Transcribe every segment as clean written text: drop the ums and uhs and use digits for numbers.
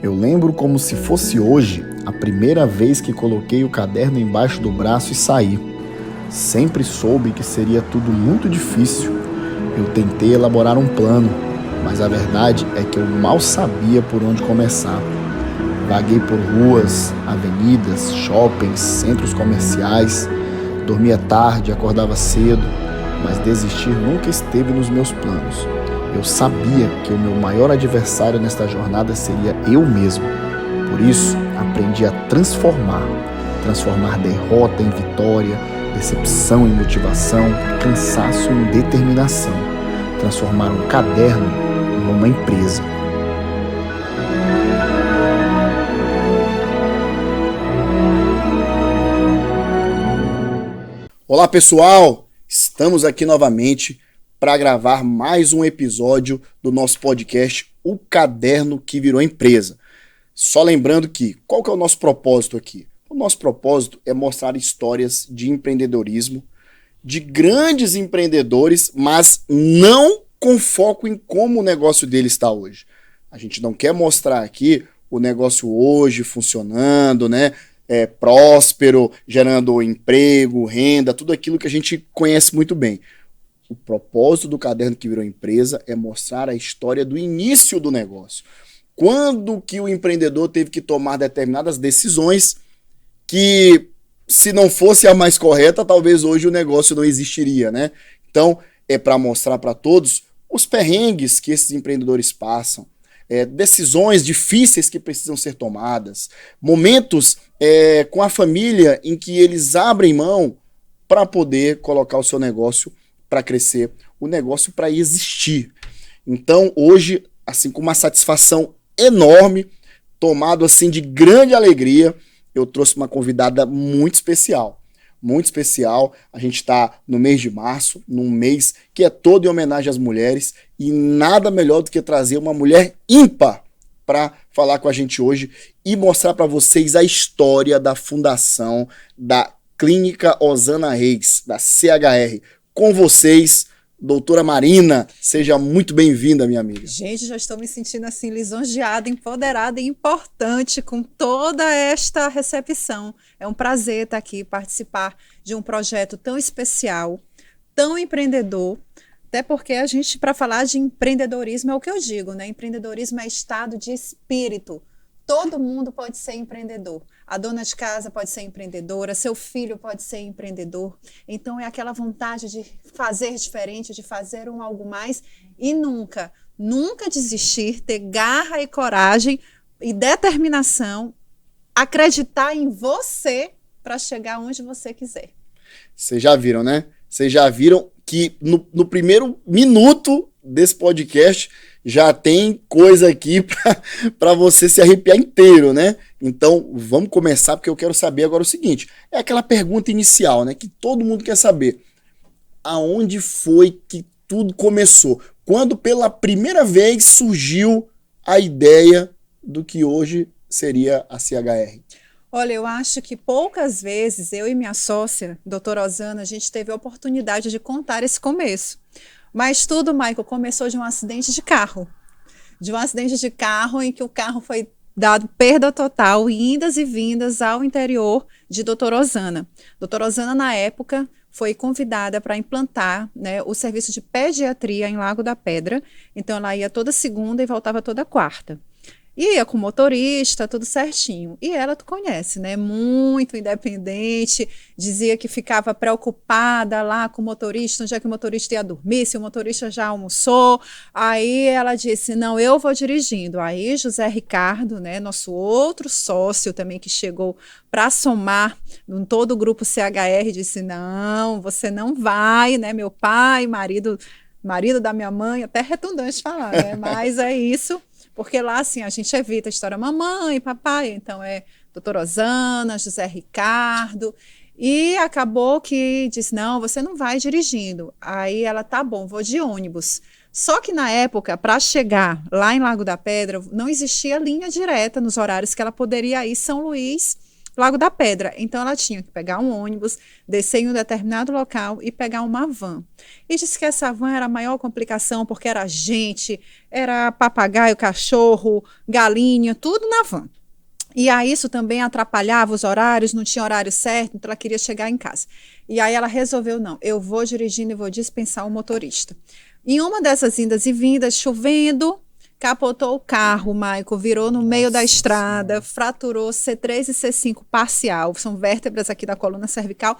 Eu lembro como se fosse hoje a primeira vez que coloquei o caderno embaixo do braço e saí. Sempre soube que seria tudo muito difícil. Eu tentei elaborar um plano, mas a verdade é que eu mal sabia por onde começar. Vaguei por ruas, avenidas, shoppings, centros comerciais. Dormia tarde, acordava cedo, mas desistir nunca esteve nos meus planos. Eu sabia que o meu maior adversário nesta jornada seria eu mesmo. Por isso, aprendi a transformar derrota em vitória, decepção em motivação, cansaço em determinação. Transformar um caderno numa empresa. Olá pessoal, estamos aqui novamente para gravar mais um episódio do nosso podcast O Caderno que Virou Empresa. Só lembrando que, qual que é o nosso propósito aqui? O nosso propósito é mostrar histórias de empreendedorismo, de grandes empreendedores, mas não com foco em como o negócio dele está hoje. A gente não quer mostrar aqui o negócio hoje funcionando, né? Próspero, gerando emprego, renda, tudo aquilo que a gente conhece muito bem. O propósito do Caderno que Virou Empresa é mostrar a história do início do negócio. Quando que o empreendedor teve que tomar determinadas decisões que, se não fosse a mais correta, talvez hoje o negócio não existiria, né? Então, é para mostrar para todos os perrengues que esses empreendedores passam, decisões difíceis que precisam ser tomadas, momentos com a família em que eles abrem mão para poder colocar o seu negócio para crescer, o negócio para existir. Então, hoje, assim, com uma satisfação enorme, tomado assim de grande alegria, eu trouxe uma convidada muito especial. Muito especial. A gente está no mês de março, num mês que é todo em homenagem às mulheres, e nada melhor do que trazer uma mulher ímpar para falar com a gente hoje e mostrar para vocês a história da fundação da Clínica Osana Reis, da CHR. Com vocês, doutora Marina, seja muito bem-vinda, minha amiga. Gente, já estou me sentindo assim lisonjeada, empoderada e importante com toda esta recepção. É um prazer estar aqui, participar de um projeto tão especial, tão empreendedor, até porque a gente, para falar de empreendedorismo, é o que eu digo, né? Empreendedorismo é estado de espírito. Todo mundo pode ser empreendedor. A dona de casa pode ser empreendedora, seu filho pode ser empreendedor. Então é aquela vontade de fazer diferente, de fazer algo mais e nunca desistir, ter garra e coragem e determinação, acreditar em você para chegar onde você quiser. Vocês já viram, né? Vocês já viram que no primeiro minuto desse podcast já tem coisa aqui para você se arrepiar inteiro, né? Então, vamos começar, porque eu quero saber agora o seguinte. É aquela pergunta inicial, né? Que todo mundo quer saber. Aonde foi que tudo começou? Quando pela primeira vez surgiu a ideia do que hoje seria a CHR? Olha, eu acho que poucas vezes eu e minha sócia, doutora Osana, a gente teve a oportunidade de contar esse começo. Mas tudo, Michael, começou de um acidente de carro. De um acidente de carro em que o carro foi dado perda total, indas e vindas ao interior de doutora Osana. Doutora Osana, na época, foi convidada para implantar, né, o serviço de pediatria em Lago da Pedra. Então, ela ia toda segunda e voltava toda quarta. Ia com motorista, tudo certinho. E ela, tu conhece, né? Muito independente, dizia que ficava preocupada lá com o motorista, onde é que o motorista ia dormir, se o motorista já almoçou. Aí ela disse, não, eu vou dirigindo. Aí José Ricardo, né, nosso outro sócio também que chegou para somar em todo o grupo CHR, disse, não, você não vai, né? Meu pai, marido da minha mãe, até redundante falar, né? Mas é isso. Porque lá, assim, a gente evita a história mamãe, papai, então é doutora Osana, José Ricardo, e acabou que disse, não, você não vai dirigindo. Aí ela, tá bom, vou de ônibus. Só que na época, para chegar lá em Lago da Pedra, não existia linha direta nos horários que ela poderia ir São Luís Lago da Pedra. Então, ela tinha que pegar um ônibus, descer em um determinado local e pegar uma van. E disse que essa van era a maior complicação, porque era gente, era papagaio, cachorro, galinha, tudo na van. E aí isso também atrapalhava os horários, não tinha horário certo, então ela queria chegar em casa. E aí ela resolveu, não, eu vou dirigindo e vou dispensar o motorista. Em uma dessas indas e vindas, chovendo, capotou o carro, Michael, virou no meio da estrada, fraturou C3 e C5 parcial, são vértebras aqui da coluna cervical,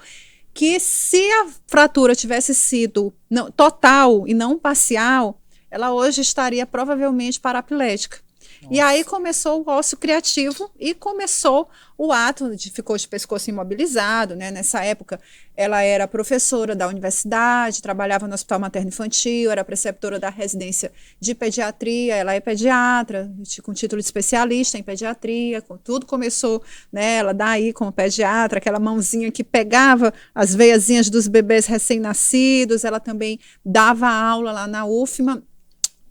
que se a fratura tivesse sido total e não parcial, ela hoje estaria provavelmente paraplégica. Nossa. E aí começou o ócio criativo e começou o ato ficou de pescoço imobilizado, né? Nessa época ela era professora da universidade, trabalhava no Hospital Materno-Infantil, era preceptora da residência de pediatria, ela é pediatra, com título de especialista em pediatria, tudo começou, né, ela daí como pediatra, aquela mãozinha que pegava as veiazinhas dos bebês recém-nascidos, ela também dava aula lá na UFMA,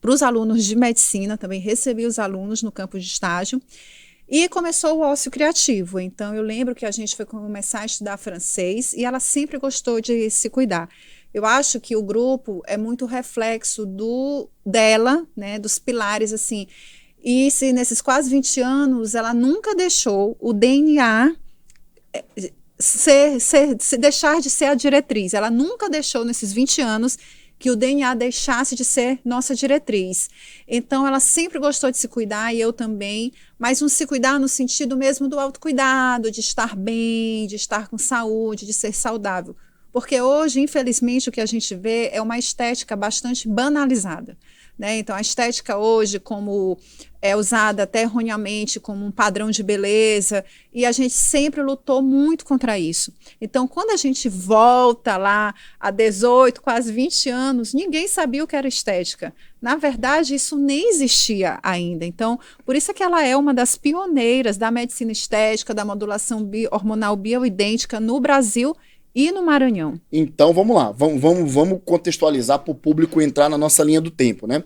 para os alunos de medicina, também recebia os alunos no campo de estágio, e começou o ócio criativo. Então, eu lembro que a gente foi começar a estudar francês, e ela sempre gostou de se cuidar. Eu acho que o grupo é muito reflexo dela, né, dos pilares, assim, e se nesses quase 20 anos, ela nunca deixou o DNA deixar de ser a diretriz, ela nunca deixou nesses 20 anos que o DNA deixasse de ser nossa diretriz. Então, ela sempre gostou de se cuidar, e eu também, mas um se cuidar no sentido mesmo do autocuidado, de estar bem, de estar com saúde, de ser saudável. Porque hoje, infelizmente, o que a gente vê é uma estética bastante banalizada, né? Então, a estética hoje, como é usada até erroneamente como um padrão de beleza, e a gente sempre lutou muito contra isso. Então, quando a gente volta lá a 18, quase 20 anos, ninguém sabia o que era estética. Na verdade, isso nem existia ainda. Então, por isso é que ela é uma das pioneiras da medicina estética, da modulação hormonal bioidêntica no Brasil e no Maranhão. Então, vamos lá. Vamos contextualizar para o público entrar na nossa linha do tempo, né?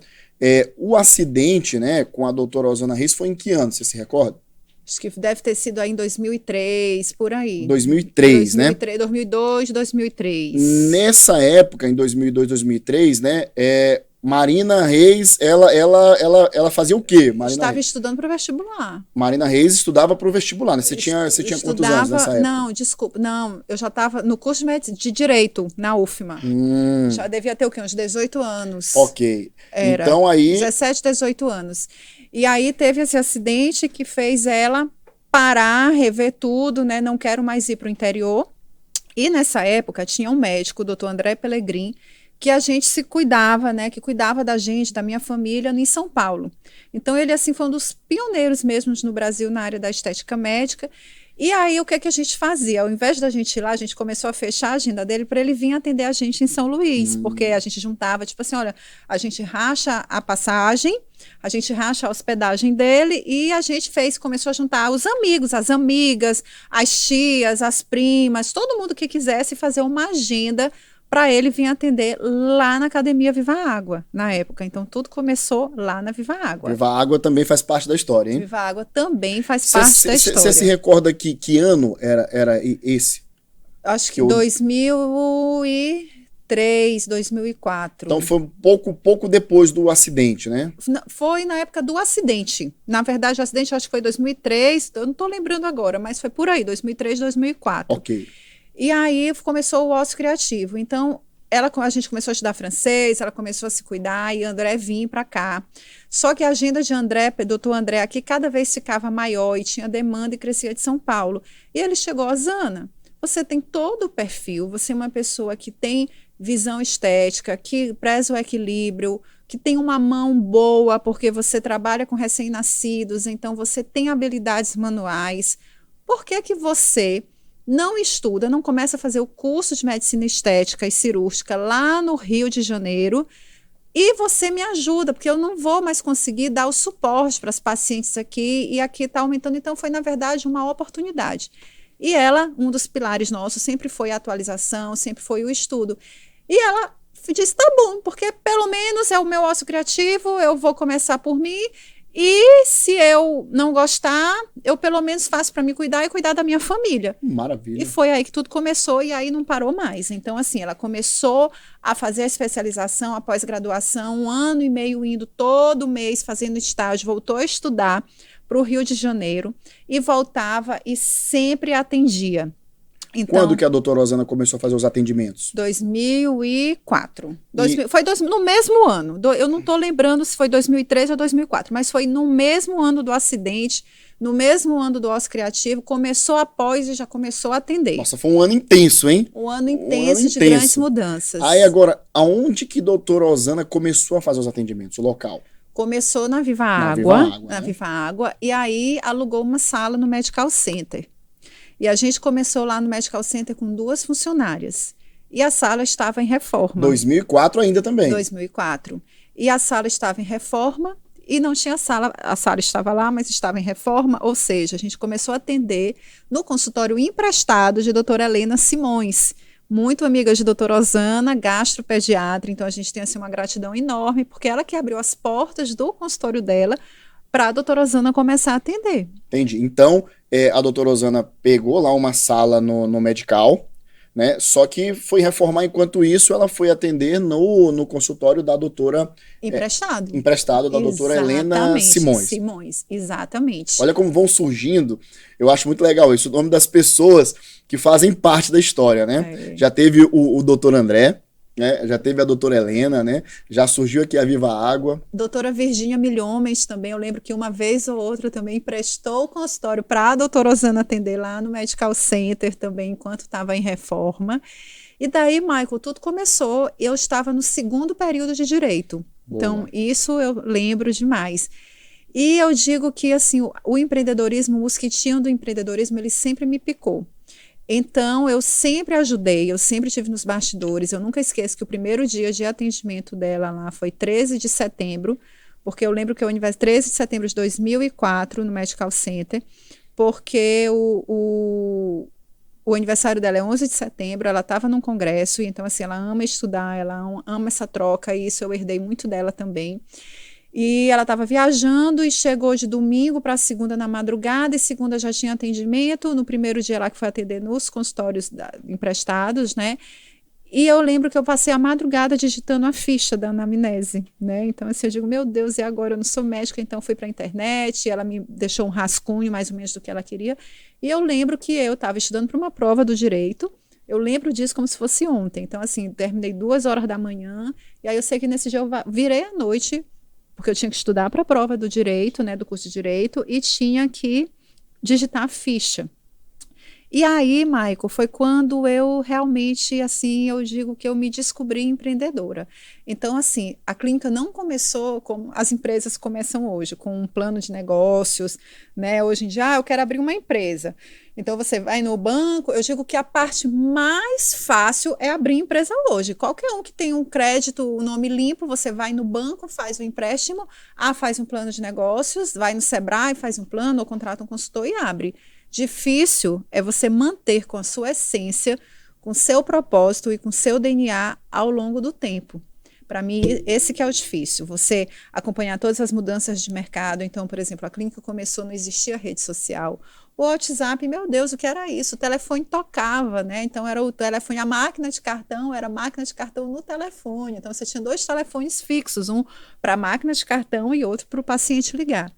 O acidente, né, com a doutora Rosana Reis foi em que ano, você se recorda? Acho que deve ter sido aí em 2003, por aí. 2003, né? 2002, 2003. Nessa época, em 2002, 2003, né, Marina Reis, ela fazia o quê? Estava estudando para o vestibular. Marina Reis estudava para o vestibular, né? Você tinha quantos anos nessa época? Não, desculpa, não, eu já estava no curso de Direito, na UFMA. Já devia ter o quê? Uns 18 anos. Ok. Era, então aí... 17, 18 anos. E aí teve esse acidente que fez ela parar, rever tudo, né? Não quero mais ir para o interior. E nessa época tinha um médico, o doutor André Pellegrin, que a gente se cuidava, né, que cuidava da gente, da minha família, em São Paulo. Então, ele, assim, foi um dos pioneiros mesmo no Brasil na área da estética médica. E aí, o que a gente fazia? Ao invés da gente ir lá, a gente começou a fechar a agenda dele para ele vir atender a gente em São Luís, porque a gente juntava, tipo assim, olha, a gente racha a passagem, a gente racha a hospedagem dele, e a gente começou a juntar os amigos, as amigas, as tias, as primas, todo mundo que quisesse fazer uma agenda para ele vir atender lá na Academia Viva Água, na época. Então, tudo começou lá na Viva Água. Viva Água também faz parte da história, hein? Viva Água também faz parte da história. Você se recorda que ano era esse? Acho que 2003, 2004. Então, foi pouco depois do acidente, né? Foi na época do acidente. Na verdade, o acidente acho que foi 2003, eu não estou lembrando agora, mas foi por aí, 2003, 2004. Ok. E aí começou o ócio criativo. Então, a gente começou a estudar francês, ela começou a se cuidar, e André vinha para cá. Só que a agenda de André, doutor André, aqui cada vez ficava maior, e tinha demanda e crescia de São Paulo. E ele chegou a Zana. Você tem todo o perfil, você é uma pessoa que tem visão estética, que preza o equilíbrio, que tem uma mão boa, porque você trabalha com recém-nascidos, então você tem habilidades manuais. Por que que você não estuda, não começa a fazer o curso de medicina estética e cirúrgica lá no Rio de Janeiro, e você me ajuda, porque eu não vou mais conseguir dar o suporte para as pacientes aqui, e aqui está aumentando. Então, foi, na verdade, uma oportunidade. E ela, um dos pilares nossos, sempre foi a atualização, sempre foi o estudo. E ela disse, tá bom, porque pelo menos é o meu ócio criativo, eu vou começar por mim, E se eu não gostar, eu pelo menos faço para me cuidar e cuidar da minha família. Maravilha. E foi aí que tudo começou e aí não parou mais. Então, assim, ela começou a fazer a especialização, a pós-graduação, 1 ano e meio indo todo mês fazendo estágio, voltou a estudar para o Rio de Janeiro e voltava e sempre atendia. Então, Quando que a doutora Rosana começou a fazer os atendimentos? 2004. Foi no mesmo ano. Eu não estou lembrando se foi 2003 ou 2004, mas foi no mesmo ano do acidente, no mesmo ano do ócio criativo, começou após e já começou a atender. Nossa, foi um ano intenso, hein? Um ano intenso de grandes mudanças. Aí agora, aonde que a doutora Rosana começou a fazer os atendimentos? O local? Começou na Viva Água, Viva Água, e aí alugou uma sala no Medical Center. E a gente começou lá no Medical Center com 2 funcionárias. E a sala estava em reforma. 2004 ainda também. 2004. E a sala estava em reforma e não tinha sala. A sala estava lá, mas estava em reforma. Ou seja, a gente começou a atender no consultório emprestado de doutora Helena Simões, muito amiga de doutora Rosana, gastropediatra. Então a gente tem assim, uma gratidão enorme, porque ela que abriu as portas do consultório dela para a doutora Rosana começar a atender. Entendi. Então, a doutora Rosana pegou lá uma sala no Medical, né? Só que foi reformar, enquanto isso, ela foi atender no consultório da doutora... Emprestado da doutora Helena Simões. Simões, exatamente. Olha como vão surgindo, eu acho muito legal isso, o nome das pessoas que fazem parte da história, né? Já teve o doutor André, né? Já teve a doutora Helena, né? Já surgiu aqui a Viva Água. Doutora Virgínia Milhomens também, eu lembro que uma vez ou outra também emprestou o consultório para a doutora Rosana atender lá no Medical Center também, enquanto estava em reforma. E daí, Michael, tudo começou, eu estava no 2º período de Direito. Boa. Então, isso eu lembro demais. E eu digo que, assim, o empreendedorismo, o mosquitinho do empreendedorismo, ele sempre me picou. Então, eu sempre ajudei, eu sempre estive nos bastidores. Eu nunca esqueço que o primeiro dia de atendimento dela lá foi 13 de setembro, porque eu lembro que eu aniversário 13 de setembro de 2004 no Medical Center, porque o aniversário dela é 11 de setembro, ela estava num congresso, e então assim, ela ama estudar, ela ama essa troca, e isso eu herdei muito dela também. E ela estava viajando e chegou de domingo para segunda na madrugada, e segunda já tinha atendimento, no primeiro dia lá que foi atender nos consultórios emprestados, né? E eu lembro que eu passei a madrugada digitando a ficha da anamnese, né? Então, assim, eu digo, meu Deus, e agora? Eu não sou médica, então fui para a internet, ela me deixou um rascunho mais ou menos do que ela queria. E eu lembro que eu estava estudando para uma prova do direito, eu lembro disso como se fosse ontem. Então, assim, terminei 2 horas da manhã, e aí eu sei que nesse dia eu virei à noite, porque eu tinha que estudar para a prova do direito, né, do curso de direito, e tinha que digitar a ficha. E aí, Michael, foi quando eu realmente, assim, eu digo que eu me descobri empreendedora. Então, assim, a clínica não começou como as empresas começam hoje, com um plano de negócios, né? Hoje em dia, eu quero abrir uma empresa. Então, você vai no banco, eu digo que a parte mais fácil é abrir empresa hoje. Qualquer um que tem um crédito, o nome limpo, você vai no banco, faz um empréstimo, faz um plano de negócios, vai no Sebrae, faz um plano, ou contrata um consultor e abre. Difícil é você manter com a sua essência, com seu propósito e com seu DNA ao longo do tempo. Para mim, esse que é o difícil, você acompanhar todas as mudanças de mercado. Então, por exemplo, a clínica começou, não existia rede social. O WhatsApp, meu Deus, o que era isso? O telefone tocava, né? Então, era o telefone, a máquina de cartão, era a máquina de cartão no telefone. Então, você tinha 2 telefones fixos, um para a máquina de cartão e outro para o paciente ligar.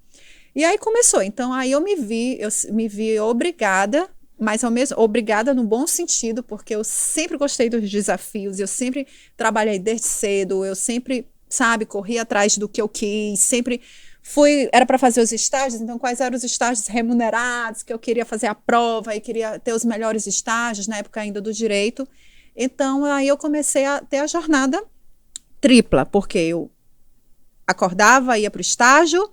E aí começou, então aí eu me vi obrigada, mas ao mesmo obrigada no bom sentido, porque eu sempre gostei dos desafios, eu sempre trabalhei desde cedo, eu sempre, sabe, corri atrás do que eu quis, sempre era para fazer os estágios, então quais eram os estágios remunerados, que eu queria fazer a prova e queria ter os melhores estágios, na época ainda do direito. Então aí eu comecei a ter a jornada tripla, porque eu acordava, ia para o estágio,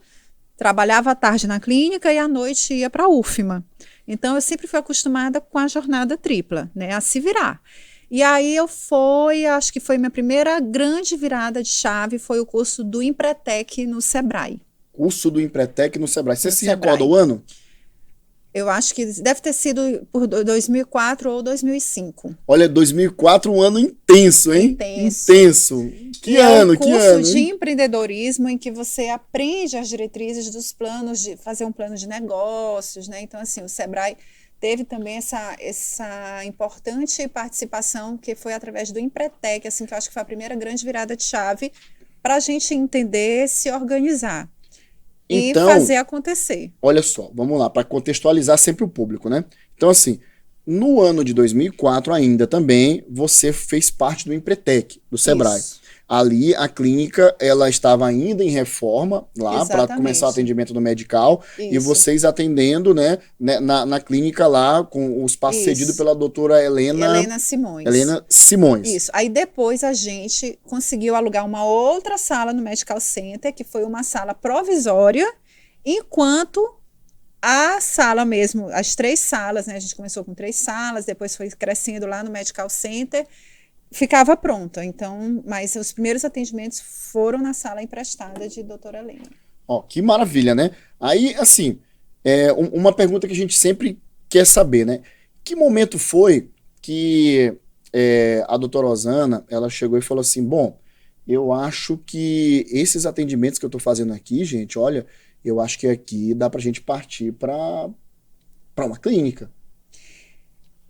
trabalhava à tarde na clínica e à noite ia para a UFMA. Então, eu sempre fui acostumada com a jornada tripla, né, a se virar. E aí acho que foi minha primeira grande virada de chave, foi o curso do Empretec no Sebrae. Curso do Empretec no Sebrae. Você se recorda o ano? Eu acho que deve ter sido por 2004 ou 2005. Olha, 2004, um ano intenso, hein? Intenso. Intenso. Que E é ano, um que curso ano, de hein? empreendedorismo em que você aprende as diretrizes dos planos, de fazer um plano de negócios, né? Então, assim, o Sebrae teve também essa importante participação que foi através do Empretec, assim, que eu acho que foi a primeira grande virada de chave para a gente entender, se organizar e Então, fazer acontecer. olha só, vamos lá, para contextualizar sempre o público, né? Então, assim, no ano de 2004 ainda também, você fez parte do Empretec, do Sebrae. Isso, Ali, a clínica, ela estava ainda em reforma lá para começar o exatamente. atendimento no medical e Isso, vocês atendendo, né, na clínica lá com os passos cedidos isso. pela doutora Helena, Helena Simões. Helena Simões. Isso. Aí depois a gente conseguiu alugar uma outra sala no Medical Center, que foi uma sala provisória, enquanto a sala mesmo, as 3 salas, né? A gente começou com 3 salas, depois foi crescendo lá no Medical Center, ficava pronta. Então, mas os primeiros atendimentos foram na sala emprestada de doutora Helena. Ó, que maravilha, né? Aí, assim, uma pergunta que a gente sempre quer saber, né? Que momento foi que a doutora Osana, ela chegou e falou assim, bom, eu acho que esses atendimentos que eu tô fazendo aqui, gente, olha, eu acho que aqui dá pra gente partir para uma clínica.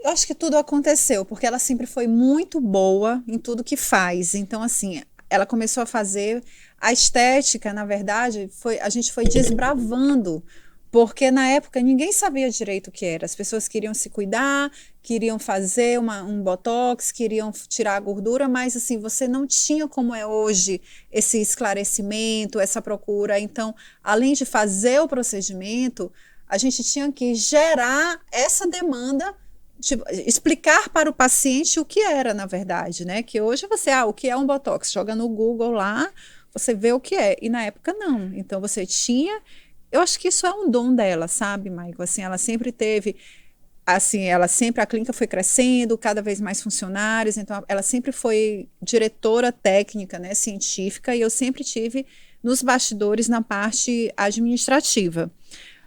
Eu acho que tudo aconteceu, porque ela sempre foi muito boa em tudo que faz. Então, assim, ela começou a fazer a estética, na verdade, a gente foi desbravando, porque na época ninguém sabia direito o que era. As pessoas queriam se cuidar, queriam fazer um botox, queriam tirar a gordura, mas assim, você não tinha como é hoje esse esclarecimento, essa procura. Então, além de fazer o procedimento, a gente tinha que gerar essa demanda, tipo, explicar para o paciente o que era, na verdade, né? Que hoje o que é um botox? Joga no Google lá, você vê o que é. E na época não. Então você tinha. Eu acho que isso é um dom dela, sabe, Michael? Assim, ela sempre teve. Assim, a clínica foi crescendo, cada vez mais funcionários, então ela sempre foi diretora técnica, né, científica, e eu sempre tive nos bastidores na parte administrativa.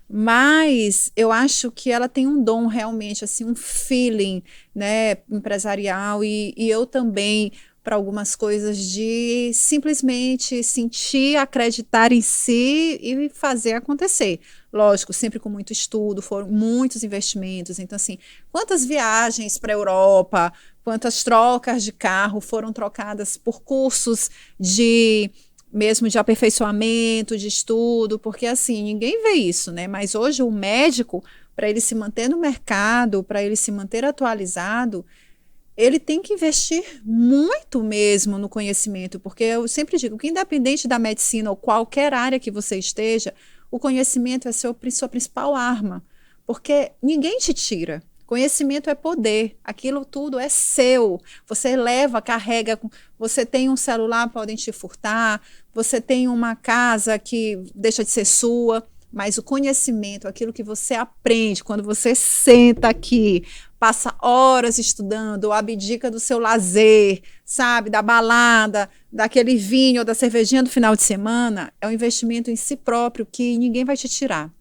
Mas eu acho que ela tem um dom realmente, assim, um feeling, né, empresarial, e eu também, para algumas coisas, de simplesmente sentir, acreditar em si e fazer acontecer. Lógico, sempre com muito estudo, foram muitos investimentos. Então, assim, quantas viagens para a Europa, quantas trocas de carro foram trocadas por cursos de mesmo de aperfeiçoamento, de estudo, porque assim, ninguém vê isso, né? Mas hoje o médico, para ele se manter no mercado, para ele se manter atualizado, ele tem que investir muito mesmo no conhecimento, porque eu sempre digo que independente da medicina ou qualquer área que você esteja, o conhecimento é sua principal arma, porque ninguém te tira. Conhecimento é poder, aquilo tudo é seu. Você leva, carrega, você tem um celular, podem te furtar, você tem uma casa que deixa de ser sua, mas o conhecimento, aquilo que você aprende, quando você senta aqui, passa horas estudando, abdica do seu lazer, sabe, da balada, daquele vinho ou da cervejinha do final de semana, é um investimento em si próprio que ninguém vai te tirar.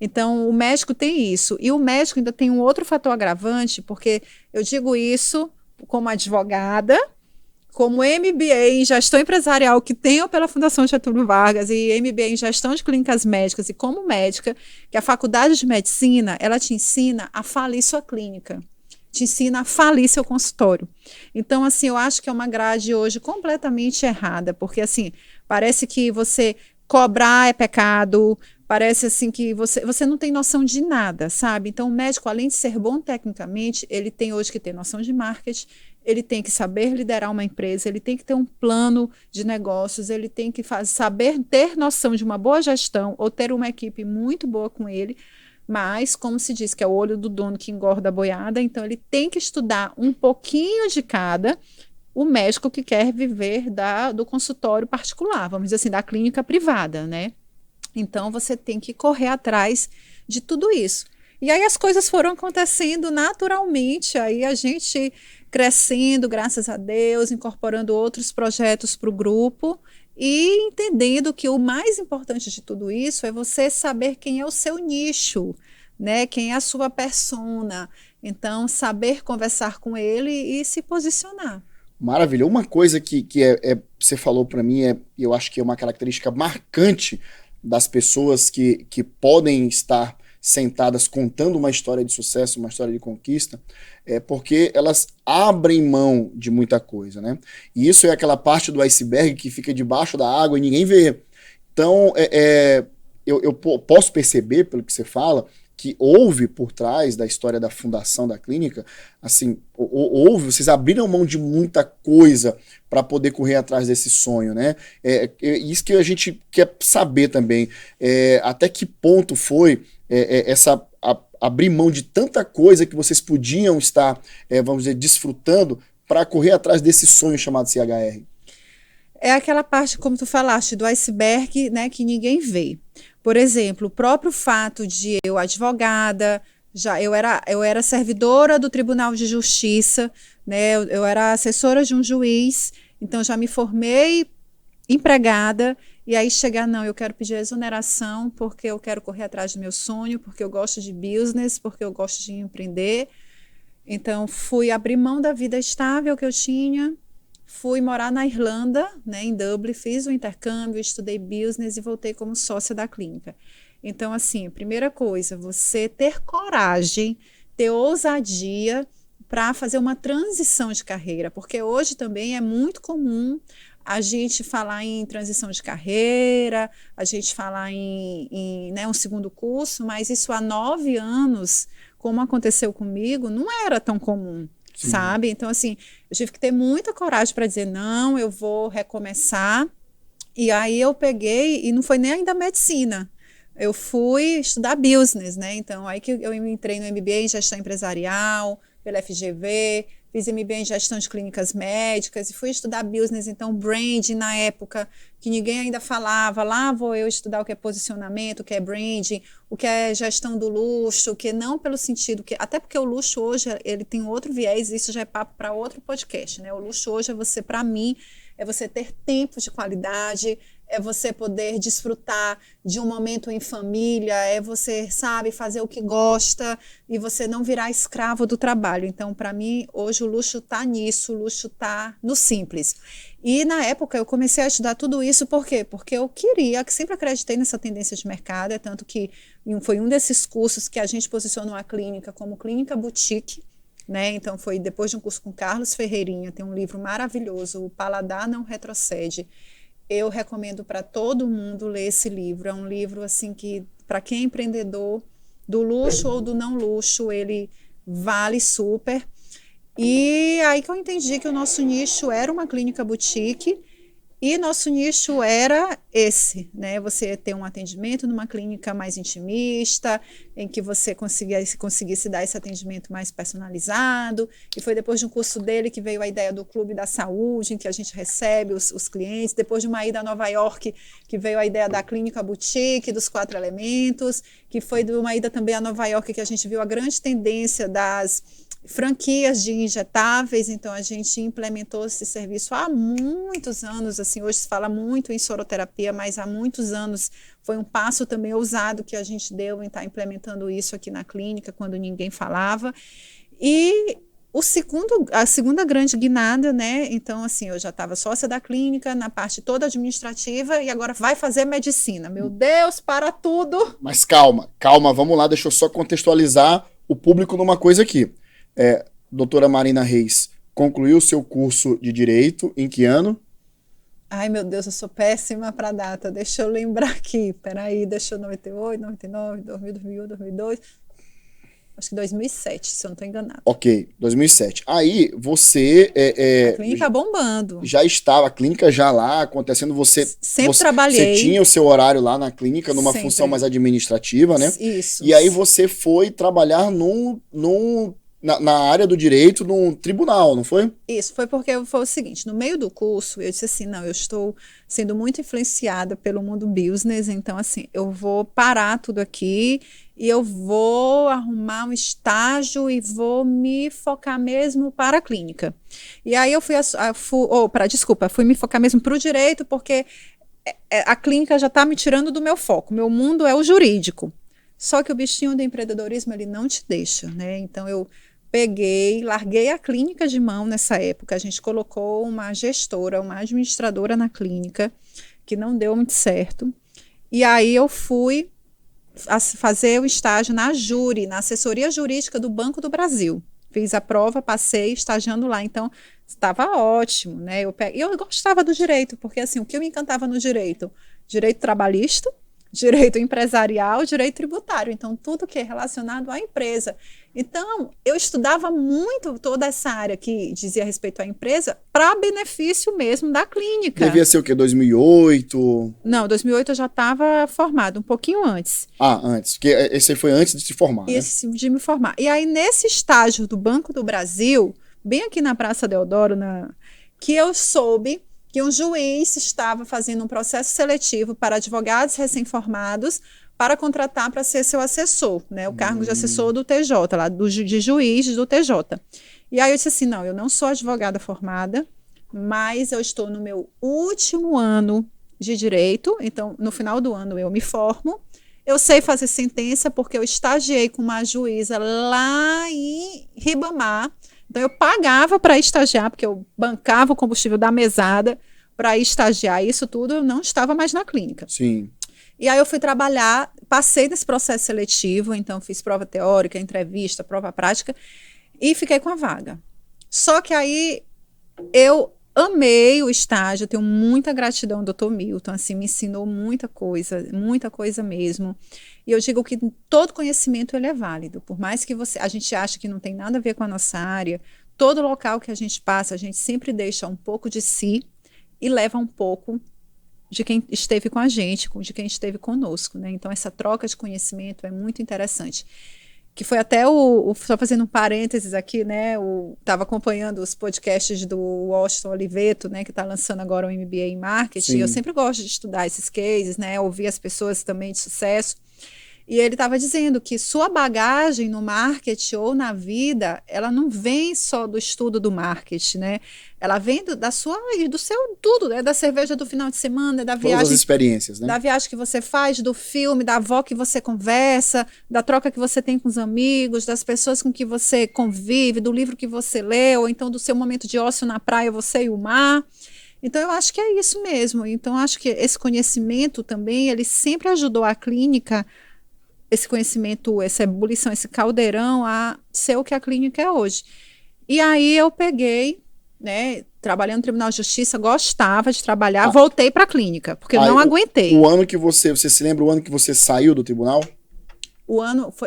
Então, o médico tem isso. E o médico ainda tem um outro fator agravante, porque eu digo isso como advogada, como MBA em gestão empresarial, que tenho pela Fundação Getúlio Vargas, e MBA em gestão de clínicas médicas, e como médica, que a faculdade de medicina, ela te ensina a falir sua clínica, te ensina a falir seu consultório. Então, assim, eu acho que é uma grade hoje completamente errada, porque, assim, parece que você cobrar é pecado, parece assim que você não tem noção de nada, sabe? Então, o médico, além de ser bom tecnicamente, ele tem hoje que ter noção de marketing, ele tem que saber liderar uma empresa, ele tem que ter um plano de negócios, ele tem que saber ter noção de uma boa gestão ou ter uma equipe muito boa com ele, mas, como se diz, que é o olho do dono que engorda a boiada, então ele tem que estudar um pouquinho de cada, o médico que quer viver do consultório particular, vamos dizer assim, da clínica privada, né? Então, você tem que correr atrás de tudo isso. E aí as coisas foram acontecendo naturalmente, aí a gente crescendo, graças a Deus, incorporando outros projetos para o grupo e entendendo que o mais importante de tudo isso é você saber quem é o seu nicho, né? Quem é a sua persona. Então, saber conversar com ele e se posicionar. Maravilha. Uma coisa que você falou para mim, eu acho que é uma característica marcante das pessoas que podem estar sentadas contando uma história de sucesso, uma história de conquista, é porque elas abrem mão de muita coisa, né? E isso é aquela parte do iceberg que fica debaixo da água e ninguém vê. Então, eu posso perceber, pelo que você fala, que houve por trás da história da fundação da clínica, assim, vocês abriram mão de muita coisa para poder correr atrás desse sonho, né? Isso que a gente quer saber também, até que ponto foi abrir mão de tanta coisa que vocês podiam estar, vamos dizer, desfrutando para correr atrás desse sonho chamado CHR. É aquela parte, como tu falaste, do iceberg, né, que ninguém vê. Por exemplo, o próprio fato de eu, advogada, eu era servidora do Tribunal de Justiça, né, eu era assessora de um juiz, então já me formei empregada, e aí chegar, não, eu quero pedir exoneração porque eu quero correr atrás do meu sonho, porque eu gosto de business, porque eu gosto de empreender. Então, fui abrir mão da vida estável que eu tinha, fui morar na Irlanda, né, em Dublin, fiz o intercâmbio, estudei business e voltei como sócia da clínica. Então, assim, primeira coisa, você ter coragem, ter ousadia para fazer uma transição de carreira, porque hoje também é muito comum a gente falar em transição de carreira, a gente falar em né, um segundo curso, mas isso há 9 anos, como aconteceu comigo, não era tão comum. Sim. Sabe? Então, assim, eu tive que ter muita coragem para dizer, não, eu vou recomeçar. E aí eu peguei, e não foi nem ainda medicina, eu fui estudar business, né? Então, aí que eu entrei no MBA em gestão empresarial, pela FGV, fiz MBA em gestão de clínicas médicas e fui estudar business, então branding na época que ninguém ainda falava, lá vou eu estudar o que é posicionamento, o que é branding, o que é gestão do luxo, o que não pelo sentido, que até porque o luxo hoje ele tem outro viés, isso já é papo para outro podcast, né? O luxo hoje é você, para mim, é você ter tempo de qualidade, é você poder desfrutar de um momento em família, é você, sabe, fazer o que gosta e você não virar escravo do trabalho. Então, para mim, hoje o luxo está nisso, o luxo está no simples. E na época eu comecei a estudar tudo isso, por quê? Porque eu queria, que sempre acreditei nessa tendência de mercado, é tanto que foi um desses cursos que a gente posicionou a clínica como clínica boutique, né? Então foi depois de um curso com Carlos Ferreirinha, tem um livro maravilhoso, O Paladar Não Retrocede. Eu recomendo para todo mundo ler esse livro. É um livro assim que, para quem é empreendedor, do luxo ou do não luxo, ele vale super. E aí que eu entendi que o nosso nicho era uma clínica boutique e nosso nicho era esse, né? Você ter um atendimento numa clínica mais intimista, em que você conseguisse dar esse atendimento mais personalizado. E foi depois de um curso dele que veio a ideia do Clube da Saúde, em que a gente recebe os clientes. Depois de uma ida a Nova York, que veio a ideia da clínica boutique, dos 4 elementos, que foi de uma ida também a Nova York, que a gente viu a grande tendência das franquias de injetáveis, então a gente implementou esse serviço há muitos anos, assim, hoje se fala muito em soroterapia, mas há muitos anos foi um passo também ousado que a gente deu em estar implementando isso aqui na clínica, quando ninguém falava. E a segunda grande guinada, né, então assim, eu já estava sócia da clínica, na parte toda administrativa, e agora vai fazer medicina. Meu Deus, para tudo! Mas calma, vamos lá, deixa eu só contextualizar o público numa coisa aqui. Doutora Marina Reis concluiu seu curso de Direito em que ano? Ai, meu Deus, eu sou péssima para data. Deixa eu lembrar aqui. Peraí, deixa eu 98, 99, 2000, 2001, 2002. Acho que 2007, se eu não estou enganado. Ok, 2007. Aí você... a clínica bombando. Já estava, a clínica já lá acontecendo, Sempre trabalhei. Você tinha o seu horário lá na clínica, numa Sempre. função mais administrativa, né? Isso. E aí você foi trabalhar na área do direito num tribunal, não foi? Isso, foi porque foi o seguinte, no meio do curso eu disse assim, não, eu estou sendo muito influenciada pelo mundo business, então assim, eu vou parar tudo aqui e eu vou arrumar um estágio e vou me focar mesmo para a clínica. E aí eu fui me focar mesmo para o direito, porque a clínica já está me tirando do meu foco, meu mundo é o jurídico. Só que o bichinho do empreendedorismo, ele não te deixa, né? Então, eu peguei, larguei a clínica de mão nessa época. A gente colocou uma gestora, uma administradora na clínica, que não deu muito certo. E aí eu fui fazer o estágio na Juri, na assessoria jurídica do Banco do Brasil. Fiz a prova, passei estagiando lá. Então, estava ótimo, né? Eu gostava do direito, porque assim, o que me encantava no direito? Direito trabalhista, direito empresarial, direito tributário. Então, tudo que é relacionado à empresa. Então, eu estudava muito toda essa área que dizia respeito à empresa para benefício mesmo da clínica. Devia ser o quê? 2008? Não, 2008 eu já estava formada, um pouquinho antes. Ah, antes. Porque esse foi antes de se formar, né? Esse de me formar. E aí, nesse estágio do Banco do Brasil, bem aqui na Praça Deodoro, que eu soube que um juiz estava fazendo um processo seletivo para advogados recém-formados para contratar para ser seu assessor, né? O cargo de assessor do TJ, lá de juiz do TJ. E aí eu disse assim, não, eu não sou advogada formada, mas eu estou no meu último ano de direito, então no final do ano eu me formo. Eu sei fazer sentença porque eu estagiei com uma juíza lá em Ribamar. Então, eu pagava para estagiar, porque eu bancava o combustível da mesada para estagiar. Isso tudo eu não estava mais na clínica. Sim. E aí eu fui trabalhar, passei nesse processo seletivo, então fiz prova teórica, entrevista, prova prática e fiquei com a vaga. Só que aí eu amei o estágio, tenho muita gratidão ao Dr. Milton, assim, me ensinou muita coisa mesmo. E eu digo que todo conhecimento ele é válido, por mais que a gente ache que não tem nada a ver com a nossa área, todo local que a gente passa, a gente sempre deixa um pouco de si e leva um pouco de quem esteve com a gente, de quem esteve conosco, né? Então, essa troca de conhecimento é muito interessante. Que foi até só fazendo um parênteses aqui, né? Estava acompanhando os podcasts do Washington Oliveto, né? Que está lançando agora o MBA em Marketing. Sim. Eu sempre gosto de estudar esses cases, né? Ouvir as pessoas também de sucesso. E ele estava dizendo que sua bagagem no marketing ou na vida, ela não vem só do estudo do marketing, né? Ela vem do seu tudo, né? Da cerveja do final de semana, da viagem. Todas as experiências, né? Da viagem que você faz, do filme, da avó que você conversa, da troca que você tem com os amigos, das pessoas com que você convive, do livro que você lê, ou então do seu momento de ócio na praia, você e o mar. Então, eu acho que é isso mesmo. Então, acho que esse conhecimento também, ele sempre ajudou a clínica, esse conhecimento, essa ebulição, esse caldeirão a ser o que a clínica é hoje. E aí eu peguei, né, trabalhando no Tribunal de Justiça, gostava de trabalhar, voltei para a clínica, porque eu não aguentei. O ano que você se lembra o ano que você saiu do tribunal?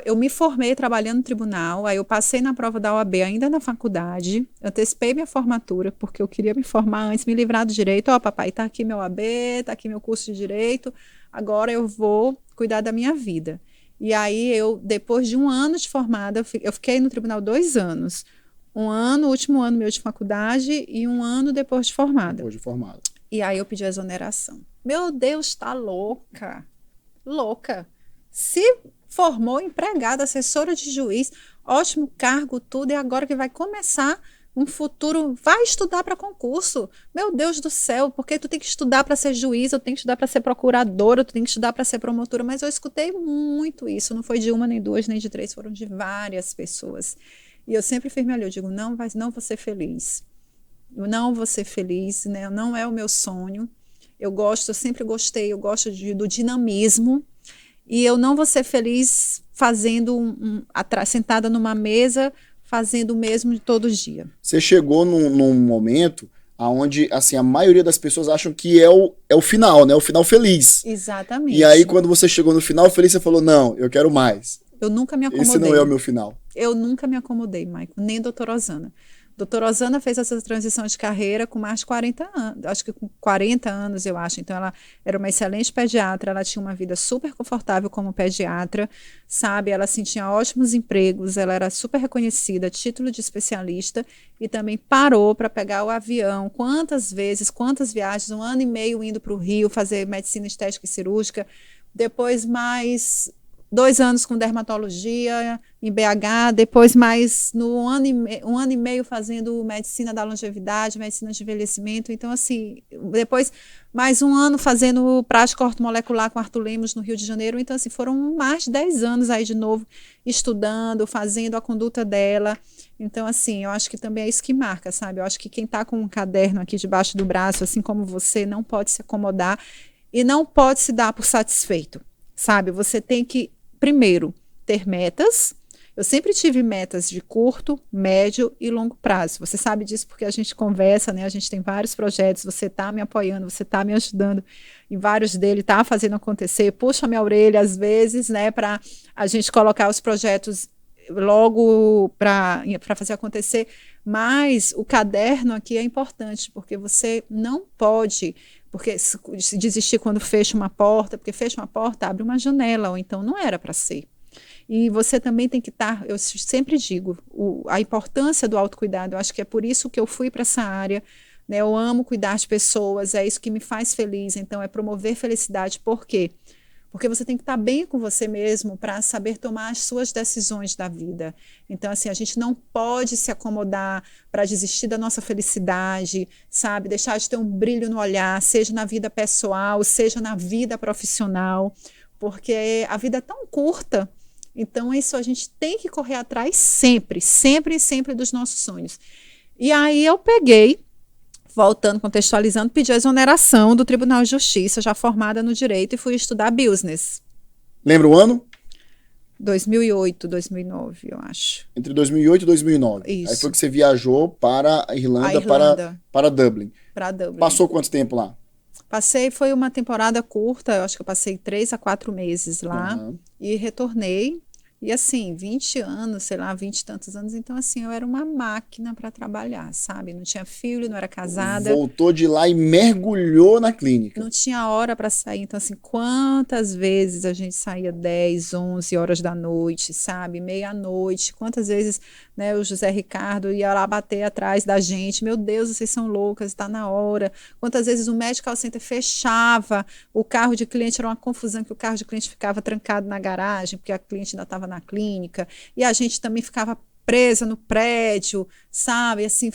Eu me formei trabalhando no tribunal, aí eu passei na prova da OAB ainda na faculdade, antecipei minha formatura, porque eu queria me formar antes, me livrar do direito. Ó, papai, tá aqui meu OAB, tá aqui meu curso de direito, agora eu vou cuidar da minha vida. E aí, depois de um ano de formada, eu fiquei no tribunal 2 anos. Um ano, o último ano meu de faculdade, e um ano depois de formada. Depois de formada. E aí eu pedi a exoneração. Meu Deus, tá louca. Louca. Se formou empregada, assessora de juiz, ótimo cargo, tudo, e agora que vai começar um futuro, vai estudar para concurso. Meu Deus do céu, porque tu tem que estudar para ser juiz, eu tenho que estudar para ser procuradora, tu tem que estudar para ser promotora, mas eu escutei muito isso, não foi de uma, nem duas, nem de três, foram de várias pessoas. E eu sempre firme ali, eu digo, não vou ser feliz. Eu não vou ser feliz, né? Não é o meu sonho. Eu sempre gostei, eu gosto do dinamismo, e eu não vou ser feliz fazendo sentada numa mesa, fazendo o mesmo de todo dia. Você chegou num momento onde, assim, a maioria das pessoas acham que é o final, né? O final feliz. Exatamente. E aí, quando você chegou no final feliz, você falou, não, eu quero mais. Eu nunca me acomodei. Esse não é o meu final. Eu nunca me acomodei, Michael, nem a doutora Osana. Doutora Osana fez essa transição de carreira com mais de 40 anos, acho que com 40 anos, eu acho. Então, ela era uma excelente pediatra, ela tinha uma vida super confortável como pediatra, sabe? Ela assim, tinha ótimos empregos, ela era super reconhecida, título de especialista, e também parou para pegar o avião. Quantas viagens, 1 ano e meio indo para o Rio fazer medicina estética e cirúrgica, depois mais 2 anos com dermatologia em BH, depois mais um ano e meio fazendo medicina da longevidade, medicina de envelhecimento. Então, assim, depois mais um ano fazendo prática ortomolecular com Arthur Lemos no Rio de Janeiro. Então, assim, foram mais de 10 anos aí de novo estudando, fazendo a conduta dela. Então, assim, eu acho que também é isso que marca, sabe? Eu acho que quem está com um caderno aqui debaixo do braço, assim como você, não pode se acomodar e não pode se dar por satisfeito, sabe? Você tem que, primeiro, ter metas. Eu sempre tive metas de curto, médio e longo prazo. Você sabe disso porque a gente conversa, né? A gente tem vários projetos, você está me apoiando, você está me ajudando em vários deles, está fazendo acontecer, puxa minha orelha às vezes, né? Para a gente colocar os projetos logo para fazer acontecer, mas o caderno aqui é importante, porque você não pode, porque se desistir quando fecha uma porta, porque fecha uma porta, abre uma janela, ou então não era para ser. E você também tem que estar, eu sempre digo, a importância do autocuidado, eu acho que é por isso que eu fui para essa área, né? Eu amo cuidar de pessoas, é isso que me faz feliz, então é promover felicidade, por quê? Porque você tem que estar bem com você mesmo para saber tomar as suas decisões da vida. Então, assim, a gente não pode se acomodar para desistir da nossa felicidade, sabe? Deixar de ter um brilho no olhar, seja na vida pessoal, seja na vida profissional, porque a vida é tão curta. Então, isso a gente tem que correr atrás sempre, sempre, sempre dos nossos sonhos. E aí eu peguei, voltando, contextualizando, pedi a exoneração do Tribunal de Justiça, já formada no direito, e fui estudar business. Lembra o ano? 2008, 2009, eu acho. Entre 2008 e 2009. Isso. Aí foi que você viajou para a Irlanda. Para Dublin. Para Dublin. Passou quanto tempo lá? Passei, foi uma temporada curta, eu acho que eu passei 3 a 4 meses lá, e retornei. E assim, 20 anos, sei lá, 20 e tantos anos, então assim, eu era uma máquina para trabalhar, sabe? Não tinha filho, não era casada. Voltou de lá e mergulhou na clínica. Não tinha hora para sair, então assim, quantas vezes a gente saía 10, 11 horas da noite, sabe? Meia-noite, quantas vezes, né, o José Ricardo ia lá bater atrás da gente, meu Deus, vocês são loucas, está na hora. Quantas vezes o Medical Center fechava, o carro de cliente, era uma confusão que o carro de cliente ficava trancado na garagem, porque a cliente ainda estava na clínica, e a gente também ficava presa no prédio, sabe, assim,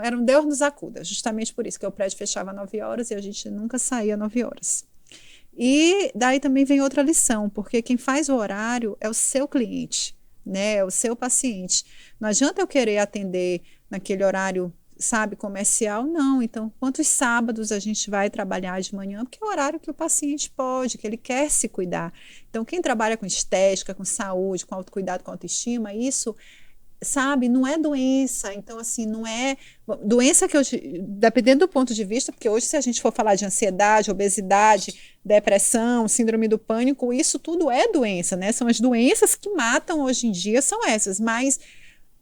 era um Deus nos acuda, justamente por isso, que o prédio fechava 9 horas e a gente nunca saía 9 horas. E daí também vem outra lição, porque quem faz o horário é o seu cliente, né, é o seu paciente. Não adianta eu querer atender naquele horário, sabe, comercial, não. Então, quantos sábados a gente vai trabalhar de manhã? Porque é o horário que o paciente pode, que ele quer se cuidar. Então, quem trabalha com estética, com saúde, com autocuidado, com autoestima, isso, sabe, não é doença. Então, assim, não é doença que hoje, dependendo do ponto de vista, porque hoje se a gente for falar de ansiedade, obesidade, depressão, síndrome do pânico, isso tudo é doença, né? São as doenças que matam hoje em dia, são essas, mas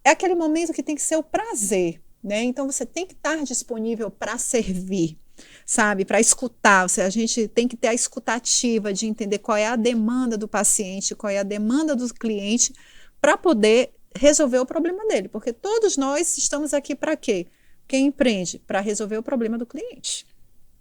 é aquele momento que tem que ser o prazer, né? Então você tem que estar disponível para servir, sabe, para escutar. A gente tem que ter a escutativa de entender qual é a demanda do paciente, qual é a demanda do cliente, para poder resolver o problema dele, porque todos nós estamos aqui para quê? Quem empreende? Para resolver o problema do cliente.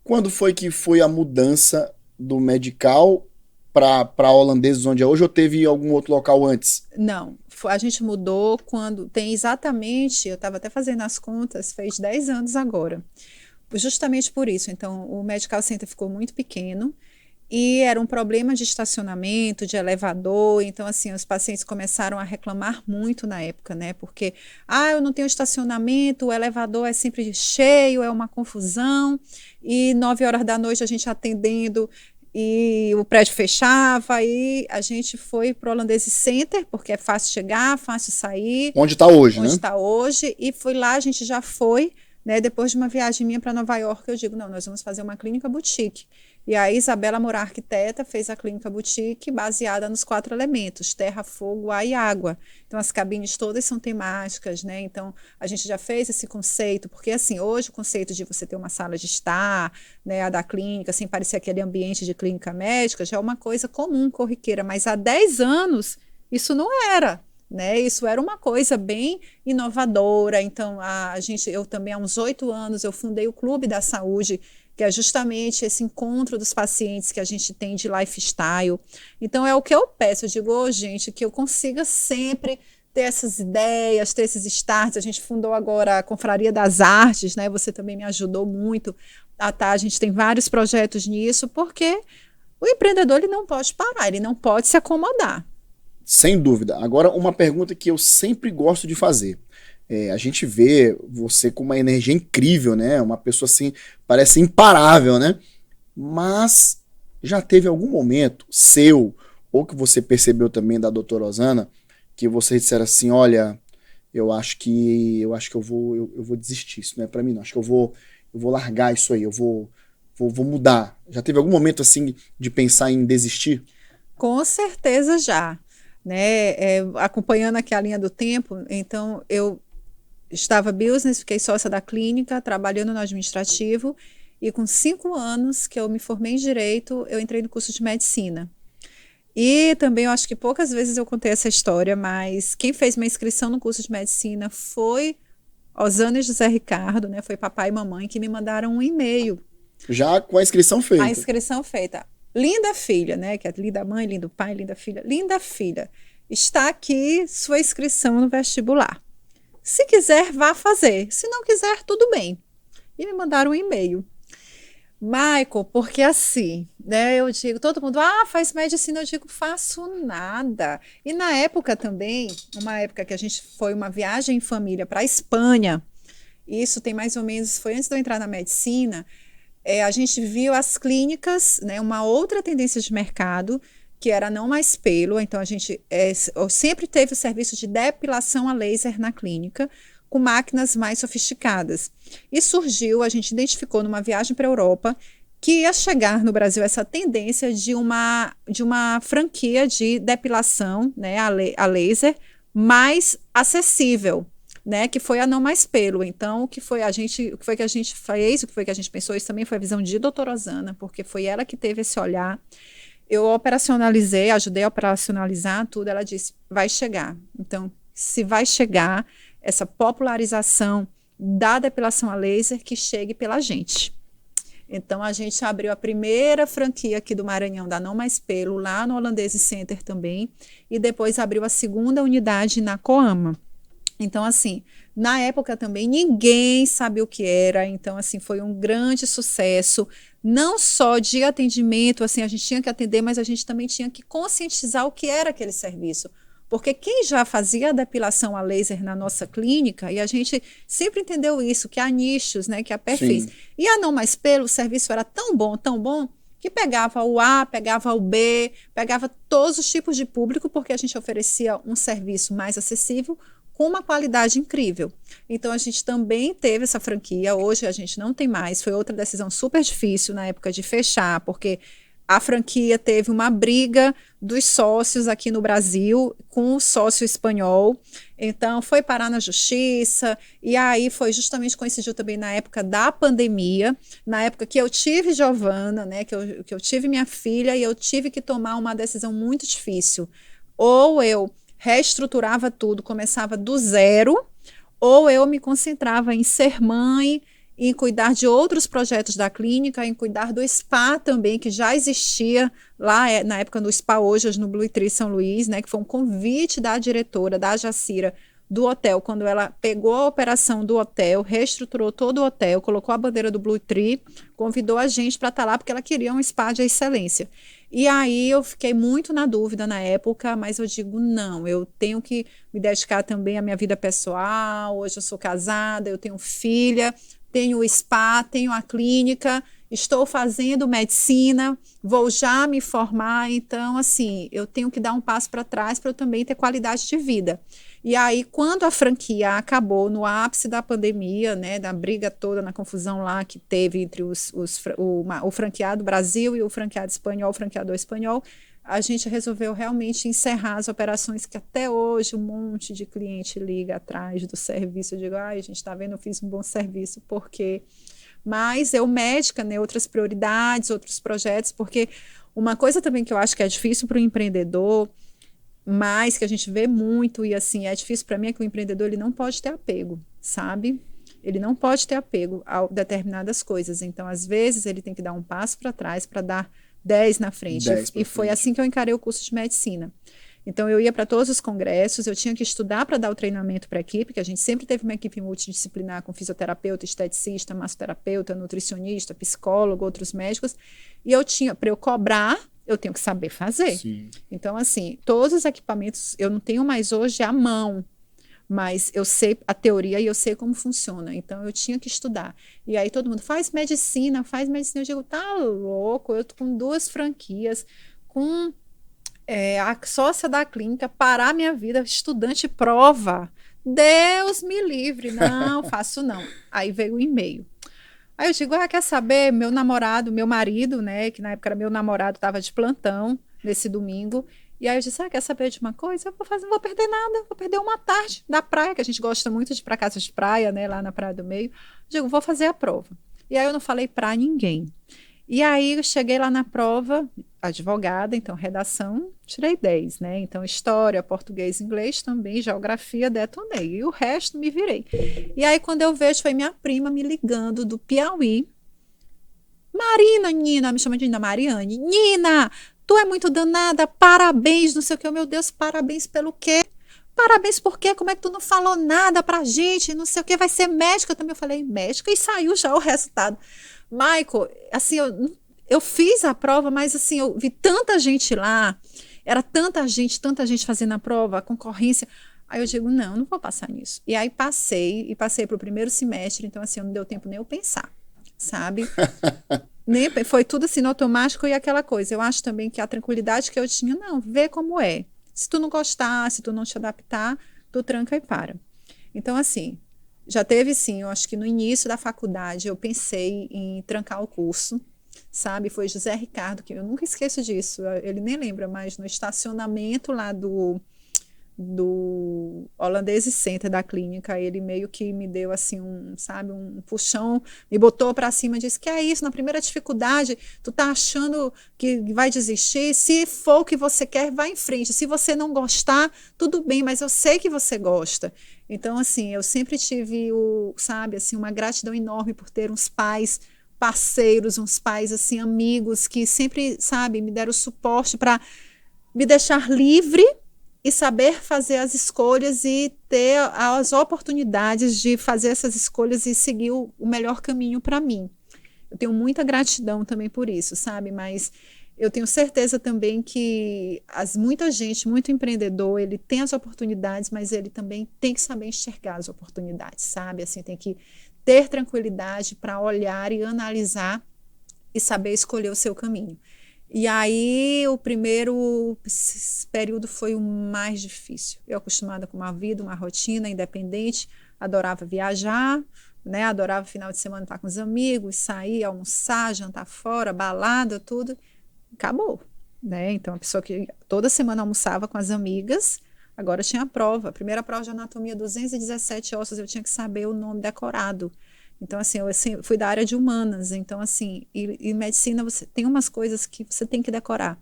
Quando foi que foi a mudança do Medical para Holandeses, onde é hoje, ou teve algum outro local antes? Não, a gente mudou quando tem exatamente, eu estava até fazendo as contas, fez 10 anos agora. Justamente por isso, então o Medical Center ficou muito pequeno e era um problema de estacionamento, de elevador, então assim, os pacientes começaram a reclamar muito na época, né, porque, eu não tenho estacionamento, o elevador é sempre cheio, é uma confusão, e 9 horas da noite a gente atendendo, e o prédio fechava, e a gente foi para o Holandeses Center, porque é fácil chegar, fácil sair. Onde está hoje, né? Onde está hoje, e foi lá, a gente já foi, né, depois de uma viagem minha para Nova York, eu digo, não, nós vamos fazer uma clínica boutique. E a Isabela Moura, arquiteta, fez a clínica boutique baseada nos 4 elementos, terra, fogo, ar e água. Então, as cabines todas são temáticas, né? Então, a gente já fez esse conceito, porque, assim, hoje o conceito de você ter uma sala de estar, né, a da clínica, sem parecer aquele ambiente de clínica médica, já é uma coisa comum, corriqueira, mas há 10 anos isso não era. né? Isso era uma coisa bem inovadora. Então, eu também, há uns 8 anos, eu fundei o Clube da Saúde, que é justamente esse encontro dos pacientes que a gente tem de lifestyle. Então, é o que eu peço. Eu digo, gente, que eu consiga sempre ter essas ideias, ter esses starts. A gente fundou agora a Confraria das Artes, né? Você também me ajudou muito. A gente tem vários projetos nisso, porque o empreendedor ele não pode parar, ele não pode se acomodar. Sem dúvida. Agora, uma pergunta que eu sempre gosto de fazer. A gente vê você com uma energia incrível, né? Uma pessoa assim, parece imparável, né? Mas já teve algum momento seu, ou que você percebeu também da doutora Osana, que você disser assim, olha, eu acho que eu vou desistir, isso não é pra mim não, acho que eu vou largar isso aí, eu vou mudar. Já teve algum momento assim de pensar em desistir? Com certeza já, né? Acompanhando aqui a linha do tempo, então eu estava business, fiquei sócia da clínica, trabalhando no administrativo, e com 5 anos que eu me formei em Direito, eu entrei no curso de Medicina. E também eu acho que poucas vezes eu contei essa história, mas quem fez minha inscrição no curso de Medicina foi Osana e José Ricardo, né? Foi papai e mamãe que me mandaram um e-mail. Já com a inscrição A feita. inscrição feita. Linda filha, né? Que é linda mãe, lindo pai, linda filha. Linda filha, está aqui sua inscrição no vestibular. Se quiser, vá fazer. Se não quiser, tudo bem. E me mandaram um e-mail. Michael, porque assim, né? Eu digo, todo mundo, faz medicina, eu digo, faço nada. E na época também, uma época que a gente foi uma viagem em família para a Espanha, isso tem mais ou menos, foi antes de eu entrar na medicina, a gente viu as clínicas, né? Uma outra tendência de mercado, que era não mais pelo, então a gente sempre teve o serviço de depilação a laser na clínica, com máquinas mais sofisticadas. E surgiu, a gente identificou numa viagem para a Europa, que ia chegar no Brasil essa tendência de uma franquia de depilação, né, a laser mais acessível, né, que foi a Não Mais Pelo. Então, o que foi que a gente fez, o que foi que a gente pensou, isso também foi a visão de doutora Osana, porque foi ela que teve esse olhar. Eu operacionalizei, ajudei a operacionalizar tudo, ela disse, vai chegar. Então, se vai chegar essa popularização da depilação a laser, que chegue pela gente. Então, a gente abriu a primeira franquia aqui do Maranhão, da Não Mais Pelo, lá no Holandese Center também, e depois abriu a segunda unidade na Coama. Então, assim, na época também ninguém sabia o que era, então, assim, foi um grande sucesso, não só de atendimento, assim, a gente tinha que atender, mas a gente também tinha que conscientizar o que era aquele serviço. Porque quem já fazia a depilação a laser na nossa clínica, e a gente sempre entendeu isso, que há nichos, né, que a pé fez. E a Não Mais Pelo, o serviço era tão bom, que pegava o A, pegava o B, pegava todos os tipos de público, porque a gente oferecia um serviço mais acessível, com uma qualidade incrível. Então, a gente também teve essa franquia, hoje a gente não tem mais, foi outra decisão super difícil na época de fechar, porque a franquia teve uma briga dos sócios aqui no Brasil com o sócio espanhol, então foi parar na justiça, e aí coincidiu também na época da pandemia, na época que eu tive Giovana, né, que eu tive minha filha, e eu tive que tomar uma decisão muito difícil. Ou eu reestruturava tudo, começava do zero, ou eu me concentrava em ser mãe, em cuidar de outros projetos da clínica, em cuidar do spa também, que já existia lá na época do spa hoje no Blue Tree São Luís, né, que foi um convite da diretora, da Jacira, do hotel, quando ela pegou a operação do hotel, reestruturou todo o hotel, colocou a bandeira do Blue Tree, convidou a gente para estar lá, porque ela queria um spa de excelência. E aí eu fiquei muito na dúvida na época, mas eu digo, não, eu tenho que me dedicar também à minha vida pessoal, hoje eu sou casada, eu tenho filha, tenho o spa, tenho a clínica, estou fazendo medicina, vou já me formar, então, assim, eu tenho que dar um passo para trás para eu também ter qualidade de vida. E aí, quando a franquia acabou no ápice da pandemia, né, da briga toda, na confusão lá que teve entre o franqueado Brasil e o franqueado espanhol, o franqueador espanhol, a gente resolveu realmente encerrar as operações, que até hoje um monte de cliente liga atrás do serviço. Eu digo, a gente está vendo, eu fiz um bom serviço, porque... Mas eu, médica, né, outras prioridades, outros projetos, porque uma coisa também que eu acho que é difícil para o empreendedor Mas que a gente vê muito, e assim, é difícil para mim, é que o empreendedor ele não pode ter apego, sabe? Ele não pode ter apego a determinadas coisas. Então, às vezes, ele tem que dar um passo para trás para dar 10 na frente. 10 E pra foi frente. assim que eu encarei o curso de medicina. Então, eu ia para todos os congressos, eu tinha que estudar para dar o treinamento para a equipe, que a gente sempre teve uma equipe multidisciplinar com fisioterapeuta, esteticista, massoterapeuta, nutricionista, psicólogo, outros médicos. E eu tinha, para eu cobrar, eu tenho que saber fazer. Sim. Então, assim, todos os equipamentos eu não tenho mais hoje à mão, mas eu sei a teoria e eu sei como funciona. Então, eu tinha que estudar. E aí todo mundo faz medicina. Eu digo, tá louco, eu tô com 2 franquias, com a sócia da clínica, parar minha vida, estudante prova. Deus me livre, não faço não. Aí veio o e-mail. Aí eu digo, quer saber, meu marido, né, que na época era meu namorado, estava de plantão nesse domingo, e aí eu disse, quer saber de uma coisa? Eu não vou perder nada, vou perder uma tarde da praia, que a gente gosta muito de ir para casa de praia, né, lá na Praia do Meio. Eu digo, vou fazer a prova. E aí eu não falei para ninguém. E aí eu cheguei lá na prova, advogada, então redação, tirei 10, né? Então história, português, inglês também, geografia, detonei. E o resto me virei. E aí quando eu vejo, foi minha prima me ligando do Piauí. Nina, me chama de Nina, Mariane. Nina, tu é muito danada, parabéns, não sei o que. Meu Deus, parabéns pelo quê? Parabéns por quê? Como é que tu não falou nada pra gente? Não sei o que, vai ser médica. Eu também falei médica e saiu já o resultado. Michael, assim, eu fiz a prova, mas assim, eu vi tanta gente lá, era tanta gente fazendo a prova, a concorrência. Aí eu digo, não vou passar nisso. E aí passei para o primeiro semestre, então assim, não deu tempo nem eu pensar, sabe? Foi tudo assim no automático e aquela coisa. Eu acho também que a tranquilidade que eu tinha, não, vê como é. Se tu não gostar, se tu não te adaptar, tu tranca e para. Então assim, já teve sim, eu acho que no início da faculdade eu pensei em trancar o curso, sabe? Foi José Ricardo, que eu nunca esqueço disso, ele nem lembra, mas no estacionamento lá do Holandês Center da clínica, ele meio que me deu assim um puxão, me botou para cima, disse que é isso, na primeira dificuldade, tu tá achando que vai desistir, se for o que você quer, vai em frente, se você não gostar, tudo bem, mas eu sei que você gosta. Então, assim, eu sempre tive uma gratidão enorme por ter uns pais parceiros, uns pais, assim, amigos, que sempre, sabe, me deram suporte para me deixar livre e saber fazer as escolhas e ter as oportunidades de fazer essas escolhas e seguir o melhor caminho para mim. Eu tenho muita gratidão também por isso, sabe? Mas eu tenho certeza também que muita gente, muito empreendedor, ele tem as oportunidades, mas ele também tem que saber enxergar as oportunidades, sabe? Assim, tem que ter tranquilidade para olhar e analisar e saber escolher o seu caminho. E aí o primeiro período foi o mais difícil. Eu acostumada com uma vida, uma rotina independente, adorava viajar, né? Adorava final de semana estar com os amigos, sair, almoçar, jantar fora, balada, tudo. Acabou, né? Então a pessoa que toda semana almoçava com as amigas, agora tinha a prova. A primeira prova de anatomia, 217 ossos, eu tinha que saber o nome decorado. Então, assim, eu fui da área de humanas, então, assim, e medicina, você tem umas coisas que você tem que decorar.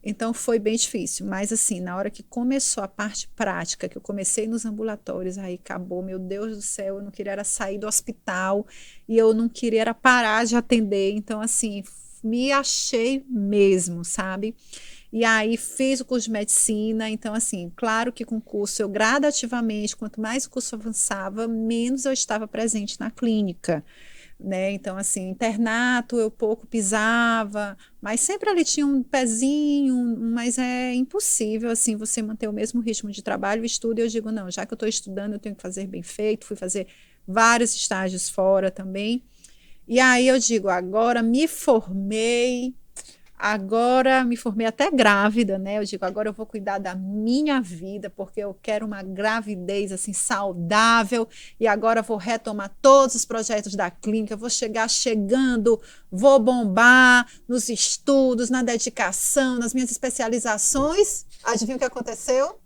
Então, foi bem difícil, mas, assim, na hora que começou a parte prática, que eu comecei nos ambulatórios, aí acabou, meu Deus do céu, eu não queria era sair do hospital, e eu não queria era parar de atender, então, assim, me achei mesmo, sabe? E aí fiz o curso de medicina, então assim, claro que com o curso eu gradativamente, quanto mais o curso avançava, menos eu estava presente na clínica, né? Então assim, internato eu pouco pisava, mas sempre ali tinha um pezinho, mas é impossível assim você manter o mesmo ritmo de trabalho e estudo. E eu digo, não, já que eu estou estudando, eu tenho que fazer bem feito, fui fazer vários estágios fora também. E aí eu digo, agora me formei até grávida, né? Eu digo, agora eu vou cuidar da minha vida, porque eu quero uma gravidez assim saudável, e agora vou retomar todos os projetos da clínica, vou chegando, vou bombar nos estudos, na dedicação, nas minhas especializações. Adivinha o que aconteceu?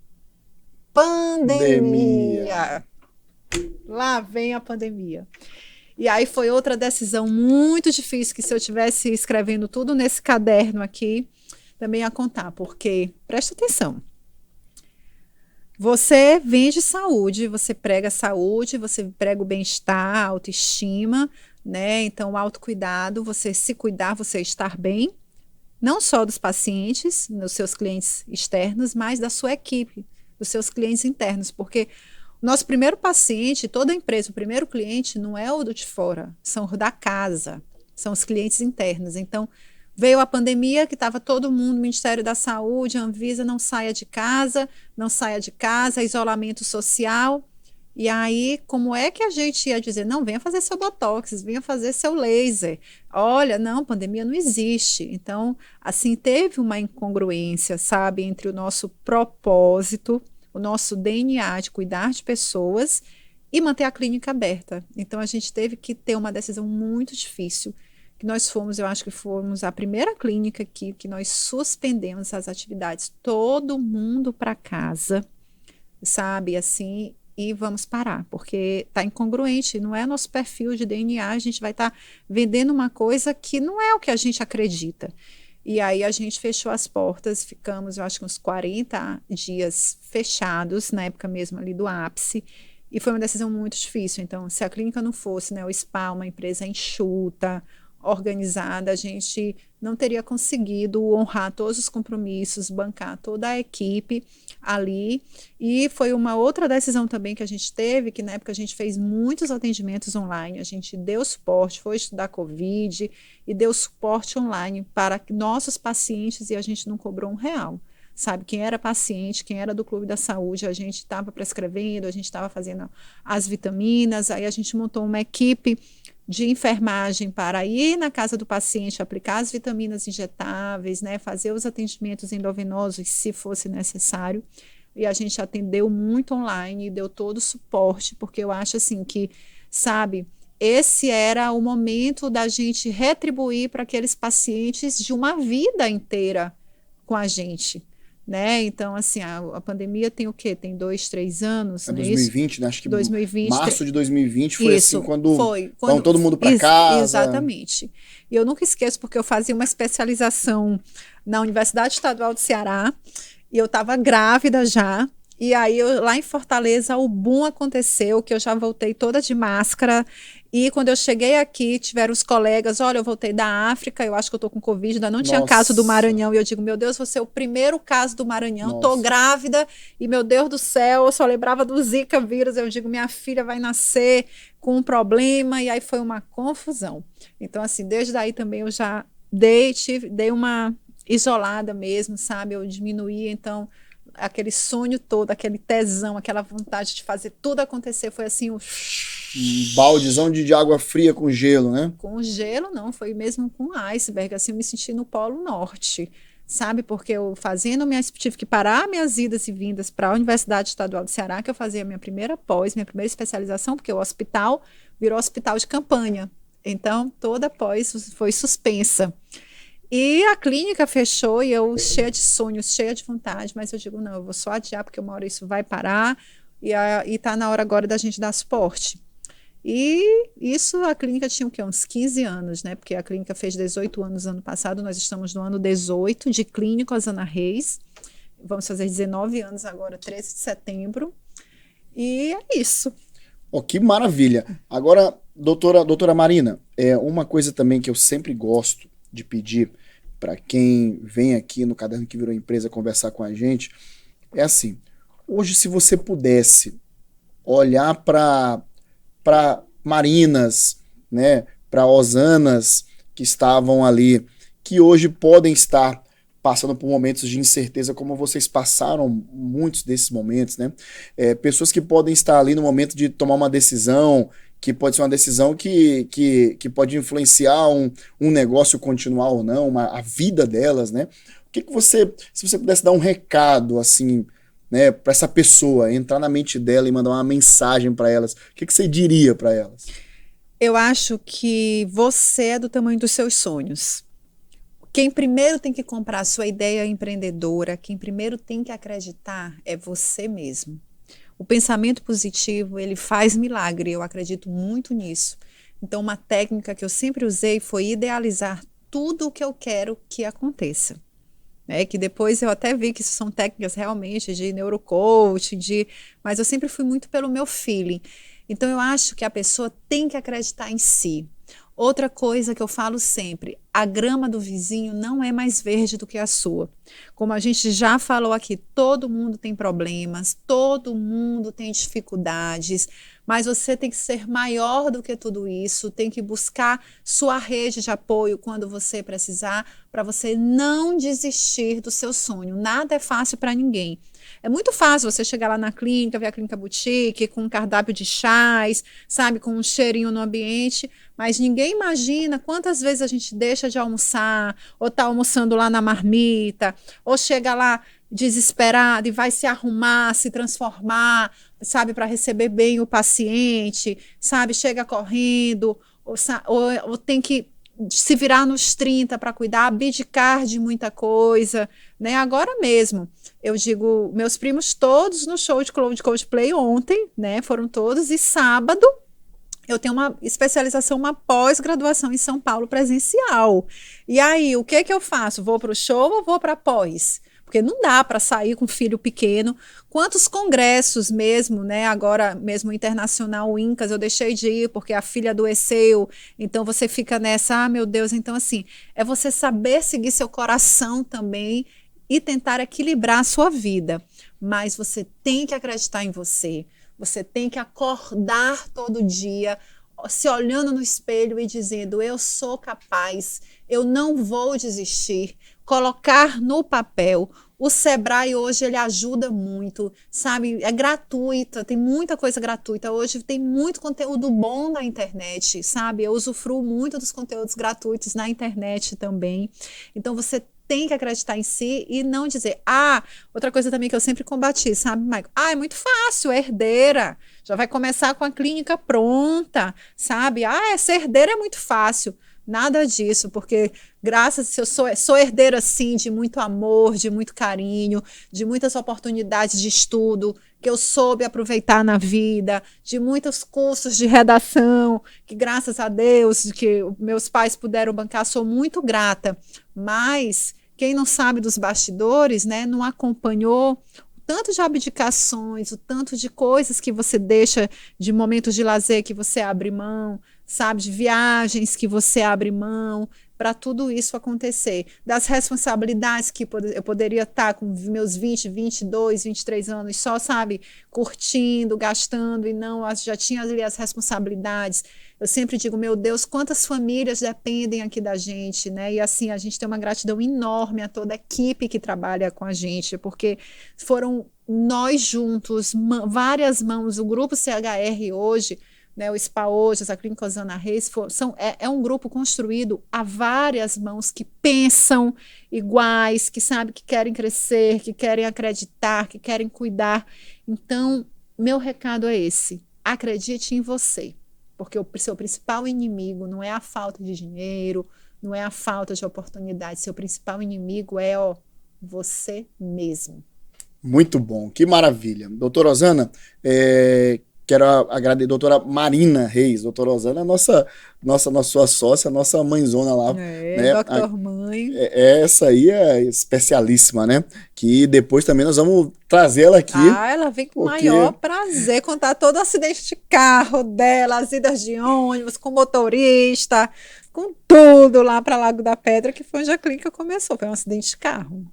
Pandemia. Lá vem a pandemia. E aí foi outra decisão muito difícil, que se eu tivesse escrevendo tudo nesse caderno aqui, também ia contar, porque, presta atenção, Você vende saúde, você prega saúde, você prega o bem-estar, autoestima, né? Então, o autocuidado, você se cuidar, você estar bem, não só dos pacientes, dos seus clientes externos, mas da sua equipe, dos seus clientes internos, porque o nosso primeiro paciente, toda empresa, o primeiro cliente não é o do de fora, são os da casa, são os clientes internos. Então, veio a pandemia que estava todo mundo, Ministério da Saúde, Anvisa, não saia de casa, não saia de casa, isolamento social. E aí, como é que a gente ia dizer, não, venha fazer seu botox, venha fazer seu laser. Olha, não, pandemia não existe. Então, assim, teve uma incongruência, sabe, entre o nosso propósito, o nosso DNA de cuidar de pessoas e manter a clínica aberta. Então, a gente teve que ter uma decisão muito difícil, que nós fomos, eu acho que fomos a primeira clínica aqui que nós suspendemos as atividades, todo mundo para casa, sabe, assim, e vamos parar, porque está incongruente, não é nosso perfil de DNA, a gente vai estar vendendo uma coisa que não é o que a gente acredita. E aí a gente fechou as portas, ficamos, eu acho que uns 40 dias fechados, na época mesmo ali do ápice, e foi uma decisão muito difícil. Então, se a clínica não fosse, né, o SPA, uma empresa enxuta, organizada, a gente não teria conseguido honrar todos os compromissos, bancar toda a equipe ali. E foi uma outra decisão também que a gente teve, que na época a gente fez muitos atendimentos online, a gente deu suporte, foi estudar Covid e deu suporte online para nossos pacientes e a gente não cobrou R$ 1. Sabe, quem era paciente, quem era do Clube da Saúde, a gente estava prescrevendo, a gente estava fazendo as vitaminas, aí a gente montou uma equipe de enfermagem para ir na casa do paciente, aplicar as vitaminas injetáveis, né, fazer os atendimentos endovenosos, se fosse necessário, e a gente atendeu muito online e deu todo o suporte, porque eu acho assim que, sabe, esse era o momento da gente retribuir para aqueles pacientes de uma vida inteira com a gente, né? Então, assim, a pandemia tem o quê? Tem 2, 3 anos, É não é 2020, né? Acho que 2020, março de 2020 foi isso, assim, quando foi. vão todo mundo para casa. Exatamente. E eu nunca esqueço, porque eu fazia uma especialização na Universidade Estadual do Ceará, e eu estava grávida já, e aí lá em Fortaleza o boom aconteceu, que eu já voltei toda de máscara, e quando eu cheguei aqui, tiveram os colegas, olha, eu voltei da África, eu acho que eu tô com Covid, ainda não tinha caso do Maranhão, e eu digo, meu Deus, você é o primeiro caso do Maranhão, tô grávida, e meu Deus do céu, eu só lembrava do Zika vírus, eu digo, minha filha vai nascer com um problema, e aí foi uma confusão. Então, assim, desde daí também eu já dei uma isolada mesmo, sabe, eu diminuí, então aquele sonho todo, aquele tesão, aquela vontade de fazer tudo acontecer, foi assim um baldezão de água fria com gelo, né? Com gelo não, foi mesmo com iceberg, assim eu me senti no Polo Norte, sabe, porque eu tive que parar minhas idas e vindas para a Universidade Estadual do Ceará, que eu fazia minha primeira minha primeira especialização, porque o hospital virou hospital de campanha, então toda pós foi suspensa. E a clínica fechou e eu cheia de sonhos, cheia de vontade, mas eu digo, não, eu vou só adiar, porque uma hora isso vai parar e está na hora agora da gente dar suporte. E isso, a clínica tinha o quê? Uns 15 anos, né? Porque a clínica fez 18 anos ano passado, nós estamos no ano 18 de Clínico Osana Reis, vamos fazer 19 anos agora, 13 de setembro, e é isso. Oh, que maravilha! Agora, doutora Marina, uma coisa também que eu sempre gosto de pedir para quem vem aqui no Caderno que Virou Empresa conversar com a gente, é assim, hoje se você pudesse olhar para Marinas, né, para Osanas que estavam ali, que hoje podem estar passando por momentos de incerteza, como vocês passaram muitos desses momentos, né? Pessoas que podem estar ali no momento de tomar uma decisão, que pode ser uma decisão que pode influenciar um negócio continuar ou não, a vida delas, né? O que você, se você pudesse dar um recado, assim, né, para essa pessoa, entrar na mente dela e mandar uma mensagem para elas, o que você diria para elas? Eu acho que você é do tamanho dos seus sonhos. Quem primeiro tem que comprar a sua ideia empreendedora, quem primeiro tem que acreditar é você mesmo. O pensamento positivo, ele faz milagre, eu acredito muito nisso. Então, uma técnica que eu sempre usei foi idealizar tudo o que eu quero que aconteça. né? Que depois eu até vi que isso são técnicas realmente de neurocoaching, mas eu sempre fui muito pelo meu feeling. Então eu acho que a pessoa tem que acreditar em si. Outra coisa que eu falo sempre, a grama do vizinho não é mais verde do que a sua. Como a gente já falou aqui, todo mundo tem problemas, todo mundo tem dificuldades, mas você tem que ser maior do que tudo isso, tem que buscar sua rede de apoio quando você precisar, para você não desistir do seu sonho. Nada é fácil para ninguém. É muito fácil você chegar lá na clínica, ver a clínica boutique, com um cardápio de chás, sabe, com um cheirinho no ambiente, mas ninguém imagina quantas vezes a gente deixa de almoçar, ou está almoçando lá na marmita, ou chega lá desesperado e vai se arrumar, se transformar, sabe, para receber bem o paciente, sabe, chega correndo, ou tem que se virar nos 30 para cuidar, abdicar de muita coisa, né? Agora mesmo, eu digo, meus primos todos no show de Coldplay ontem, né? Foram todos, e sábado eu tenho uma especialização, uma pós-graduação em São Paulo presencial. E aí, o que eu faço? Vou para o show ou vou para a pós? Porque não dá para sair com filho pequeno. Quantos congressos mesmo, né? Agora mesmo internacional, o INCAS, eu deixei de ir porque a filha adoeceu. Então você fica nessa, meu Deus. Então assim, é você saber seguir seu coração também e tentar equilibrar a sua vida. Mas você tem que acreditar em você. Você tem que acordar todo dia, se olhando no espelho e dizendo, eu sou capaz, eu não vou desistir. Colocar no papel. O Sebrae hoje ele ajuda muito, sabe? É gratuita, tem muita coisa gratuita. Hoje tem muito conteúdo bom na internet, sabe? Eu usufruo muito dos conteúdos gratuitos na internet também. Então você tem que acreditar em si e não dizer, outra coisa também que eu sempre combati, sabe, Michael? É muito fácil, é herdeira, já vai começar com a clínica pronta, sabe? Ser herdeira é muito fácil. Nada disso, porque graças a eu sou herdeira, sim, de muito amor, de muito carinho, de muitas oportunidades de estudo que eu soube aproveitar na vida, de muitos cursos de redação, que graças a Deus, que meus pais puderam bancar, sou muito grata. Mas quem não sabe dos bastidores, né, não acompanhou o tanto de abdicações, o tanto de coisas que você deixa, de momentos de lazer que você abre mão, sabe, de viagens que você abre mão, para tudo isso acontecer, das responsabilidades que eu poderia estar com meus 20, 22, 23 anos só, sabe, curtindo, gastando, e não, já tinha ali as responsabilidades. Eu sempre digo, meu Deus, quantas famílias dependem aqui da gente, né? E assim, a gente tem uma gratidão enorme a toda a equipe que trabalha com a gente, porque foram nós juntos, várias mãos, o Grupo CHR hoje, né, o SPA hoje, a Clínica Osana Reis, é um grupo construído a várias mãos que pensam iguais, que sabem que querem crescer, que querem acreditar, que querem cuidar. Então, meu recado é esse, acredite em você, porque o seu principal inimigo não é a falta de dinheiro, não é a falta de oportunidade, seu principal inimigo é você mesmo. Muito bom, que maravilha. Doutora Osana, quero agradecer a doutora Marina Reis. Doutora Osana é nossa sua sócia, nossa mãezona lá. Né? Doutor Mãe. Essa aí é especialíssima, né? Que depois também nós vamos trazer ela aqui. Ela vem com o maior prazer contar todo o acidente de carro dela, as idas de ônibus, com motorista, com tudo lá para Lago da Pedra, que foi onde a clínica começou. Foi um acidente de carro.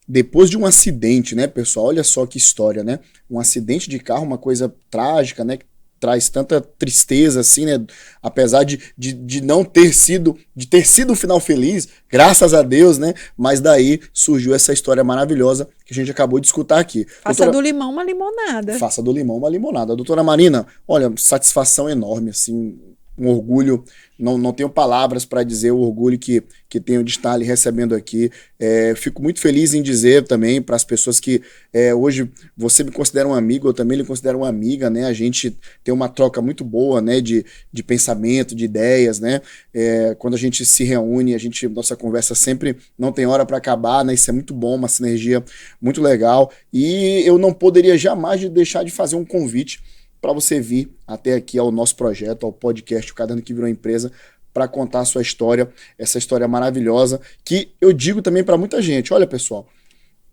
Depois de um acidente, né, pessoal? Olha só que história, né? Um acidente de carro, uma coisa trágica, né? Que traz tanta tristeza, assim, né? Apesar de não ter sido, de ter sido um final feliz, graças a Deus, né? Mas daí surgiu essa história maravilhosa que a gente acabou de escutar aqui. Faça do limão uma limonada. Faça do limão uma limonada. Doutora Marina, olha, satisfação enorme, assim, um orgulho, não tenho palavras para dizer o orgulho que tenho de estar ali recebendo aqui. Fico muito feliz em dizer também para as pessoas que hoje você me considera um amigo, eu também lhe considero uma amiga, né? A gente tem uma troca muito boa, né? De pensamento, de ideias, né? Quando a gente se reúne, nossa conversa sempre não tem hora para acabar, né? Isso é muito bom, uma sinergia muito legal. E eu não poderia jamais deixar de fazer um convite para você vir até aqui ao nosso projeto, ao podcast O Caderno que Virou Empresa, para contar a sua história, essa história maravilhosa, que eu digo também para muita gente. Olha, pessoal,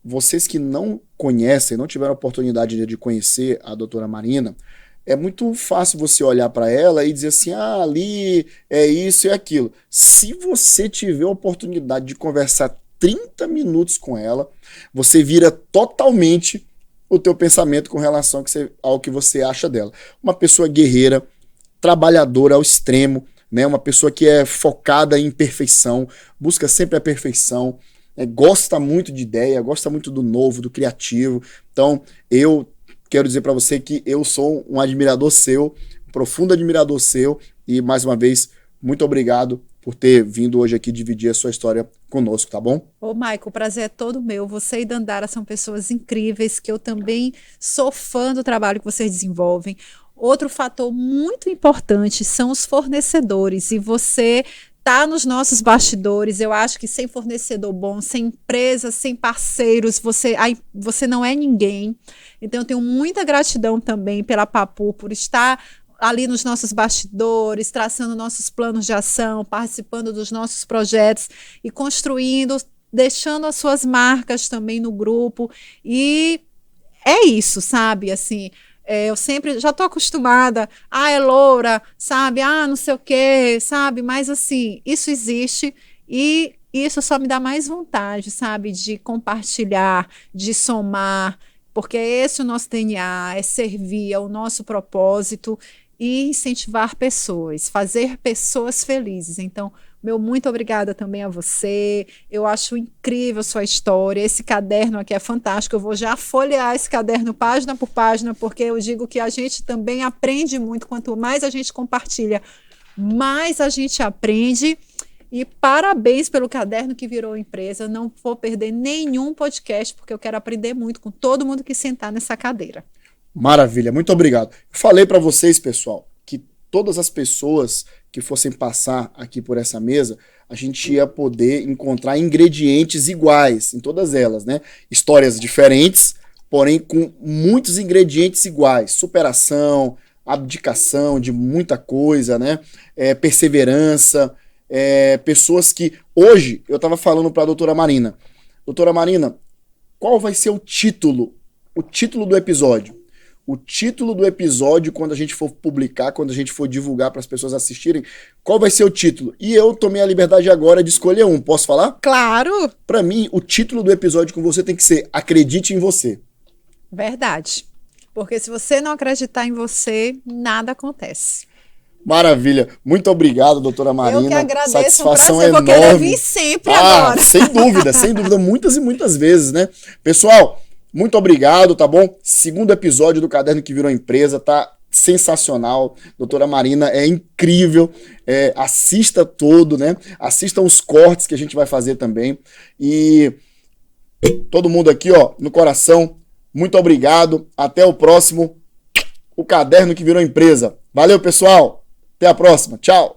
vocês que não conhecem, não tiveram a oportunidade de conhecer a doutora Marina, é muito fácil você olhar para ela e dizer assim, ali é isso e aquilo. Se você tiver a oportunidade de conversar 30 minutos com ela, você vira totalmente o teu pensamento com relação ao que você acha dela. Uma pessoa guerreira, trabalhadora ao extremo, né? Uma pessoa que é focada em perfeição, busca sempre a perfeição, gosta muito de ideia, gosta muito do novo, do criativo. Então, eu quero dizer para você que eu sou um admirador seu, um profundo admirador seu, e mais uma vez, muito obrigado por ter vindo hoje aqui dividir a sua história conosco, tá bom? Ô, Maico, o prazer é todo meu. Você e Dandara são pessoas incríveis, que eu também sou fã do trabalho que vocês desenvolvem. Outro fator muito importante são os fornecedores, e você tá nos nossos bastidores. Eu acho que sem fornecedor bom, sem empresa, sem parceiros, você não é ninguém. Então eu tenho muita gratidão também pela Papu, por estar ali nos nossos bastidores, traçando nossos planos de ação, participando dos nossos projetos e construindo, deixando as suas marcas também no grupo. E é isso, sabe? Assim, eu sempre já estou acostumada, é loura, sabe? Não sei o quê, sabe? Mas assim, isso existe e isso só me dá mais vontade, sabe? De compartilhar, de somar, porque é esse o nosso DNA, é servir, é o nosso propósito e incentivar pessoas, fazer pessoas felizes. Então, meu muito obrigada também a você. Eu acho incrível a sua história. Esse caderno aqui é fantástico. Eu vou já folhear esse caderno página por página, porque eu digo que a gente também aprende muito. Quanto mais a gente compartilha, mais a gente aprende. E parabéns pelo caderno que virou empresa. Não vou perder nenhum podcast, porque eu quero aprender muito com todo mundo que sentar nessa cadeira. Maravilha, muito obrigado. Eu falei para vocês, pessoal, que todas as pessoas que fossem passar aqui por essa mesa, a gente ia poder encontrar ingredientes iguais em todas elas, né? Histórias diferentes, porém com muitos ingredientes iguais. Superação, abdicação de muita coisa, né? Perseverança, pessoas que... Hoje, eu estava falando para a doutora Marina. Doutora Marina, qual vai ser o título do episódio? O título do episódio, quando a gente for publicar, quando a gente for divulgar para as pessoas assistirem, qual vai ser o título? E eu tomei a liberdade agora de escolher um. Posso falar? Claro! Para mim, o título do episódio com você tem que ser Acredite em Você. Verdade. Porque se você não acreditar em você, nada acontece. Maravilha. Muito obrigado, doutora Marina. Eu que agradeço, satisfação prazer. enorme. Vou querer vir sempre agora. Sem dúvida, muitas e muitas vezes, né? Pessoal, muito obrigado, tá bom? Segundo episódio do Caderno que Virou Empresa, tá sensacional. Doutora Marina é incrível. Assista todo, né? Assistam os cortes que a gente vai fazer também. E todo mundo aqui, ó, no coração, muito obrigado. Até o próximo, o Caderno que Virou Empresa. Valeu, pessoal. Até a próxima. Tchau.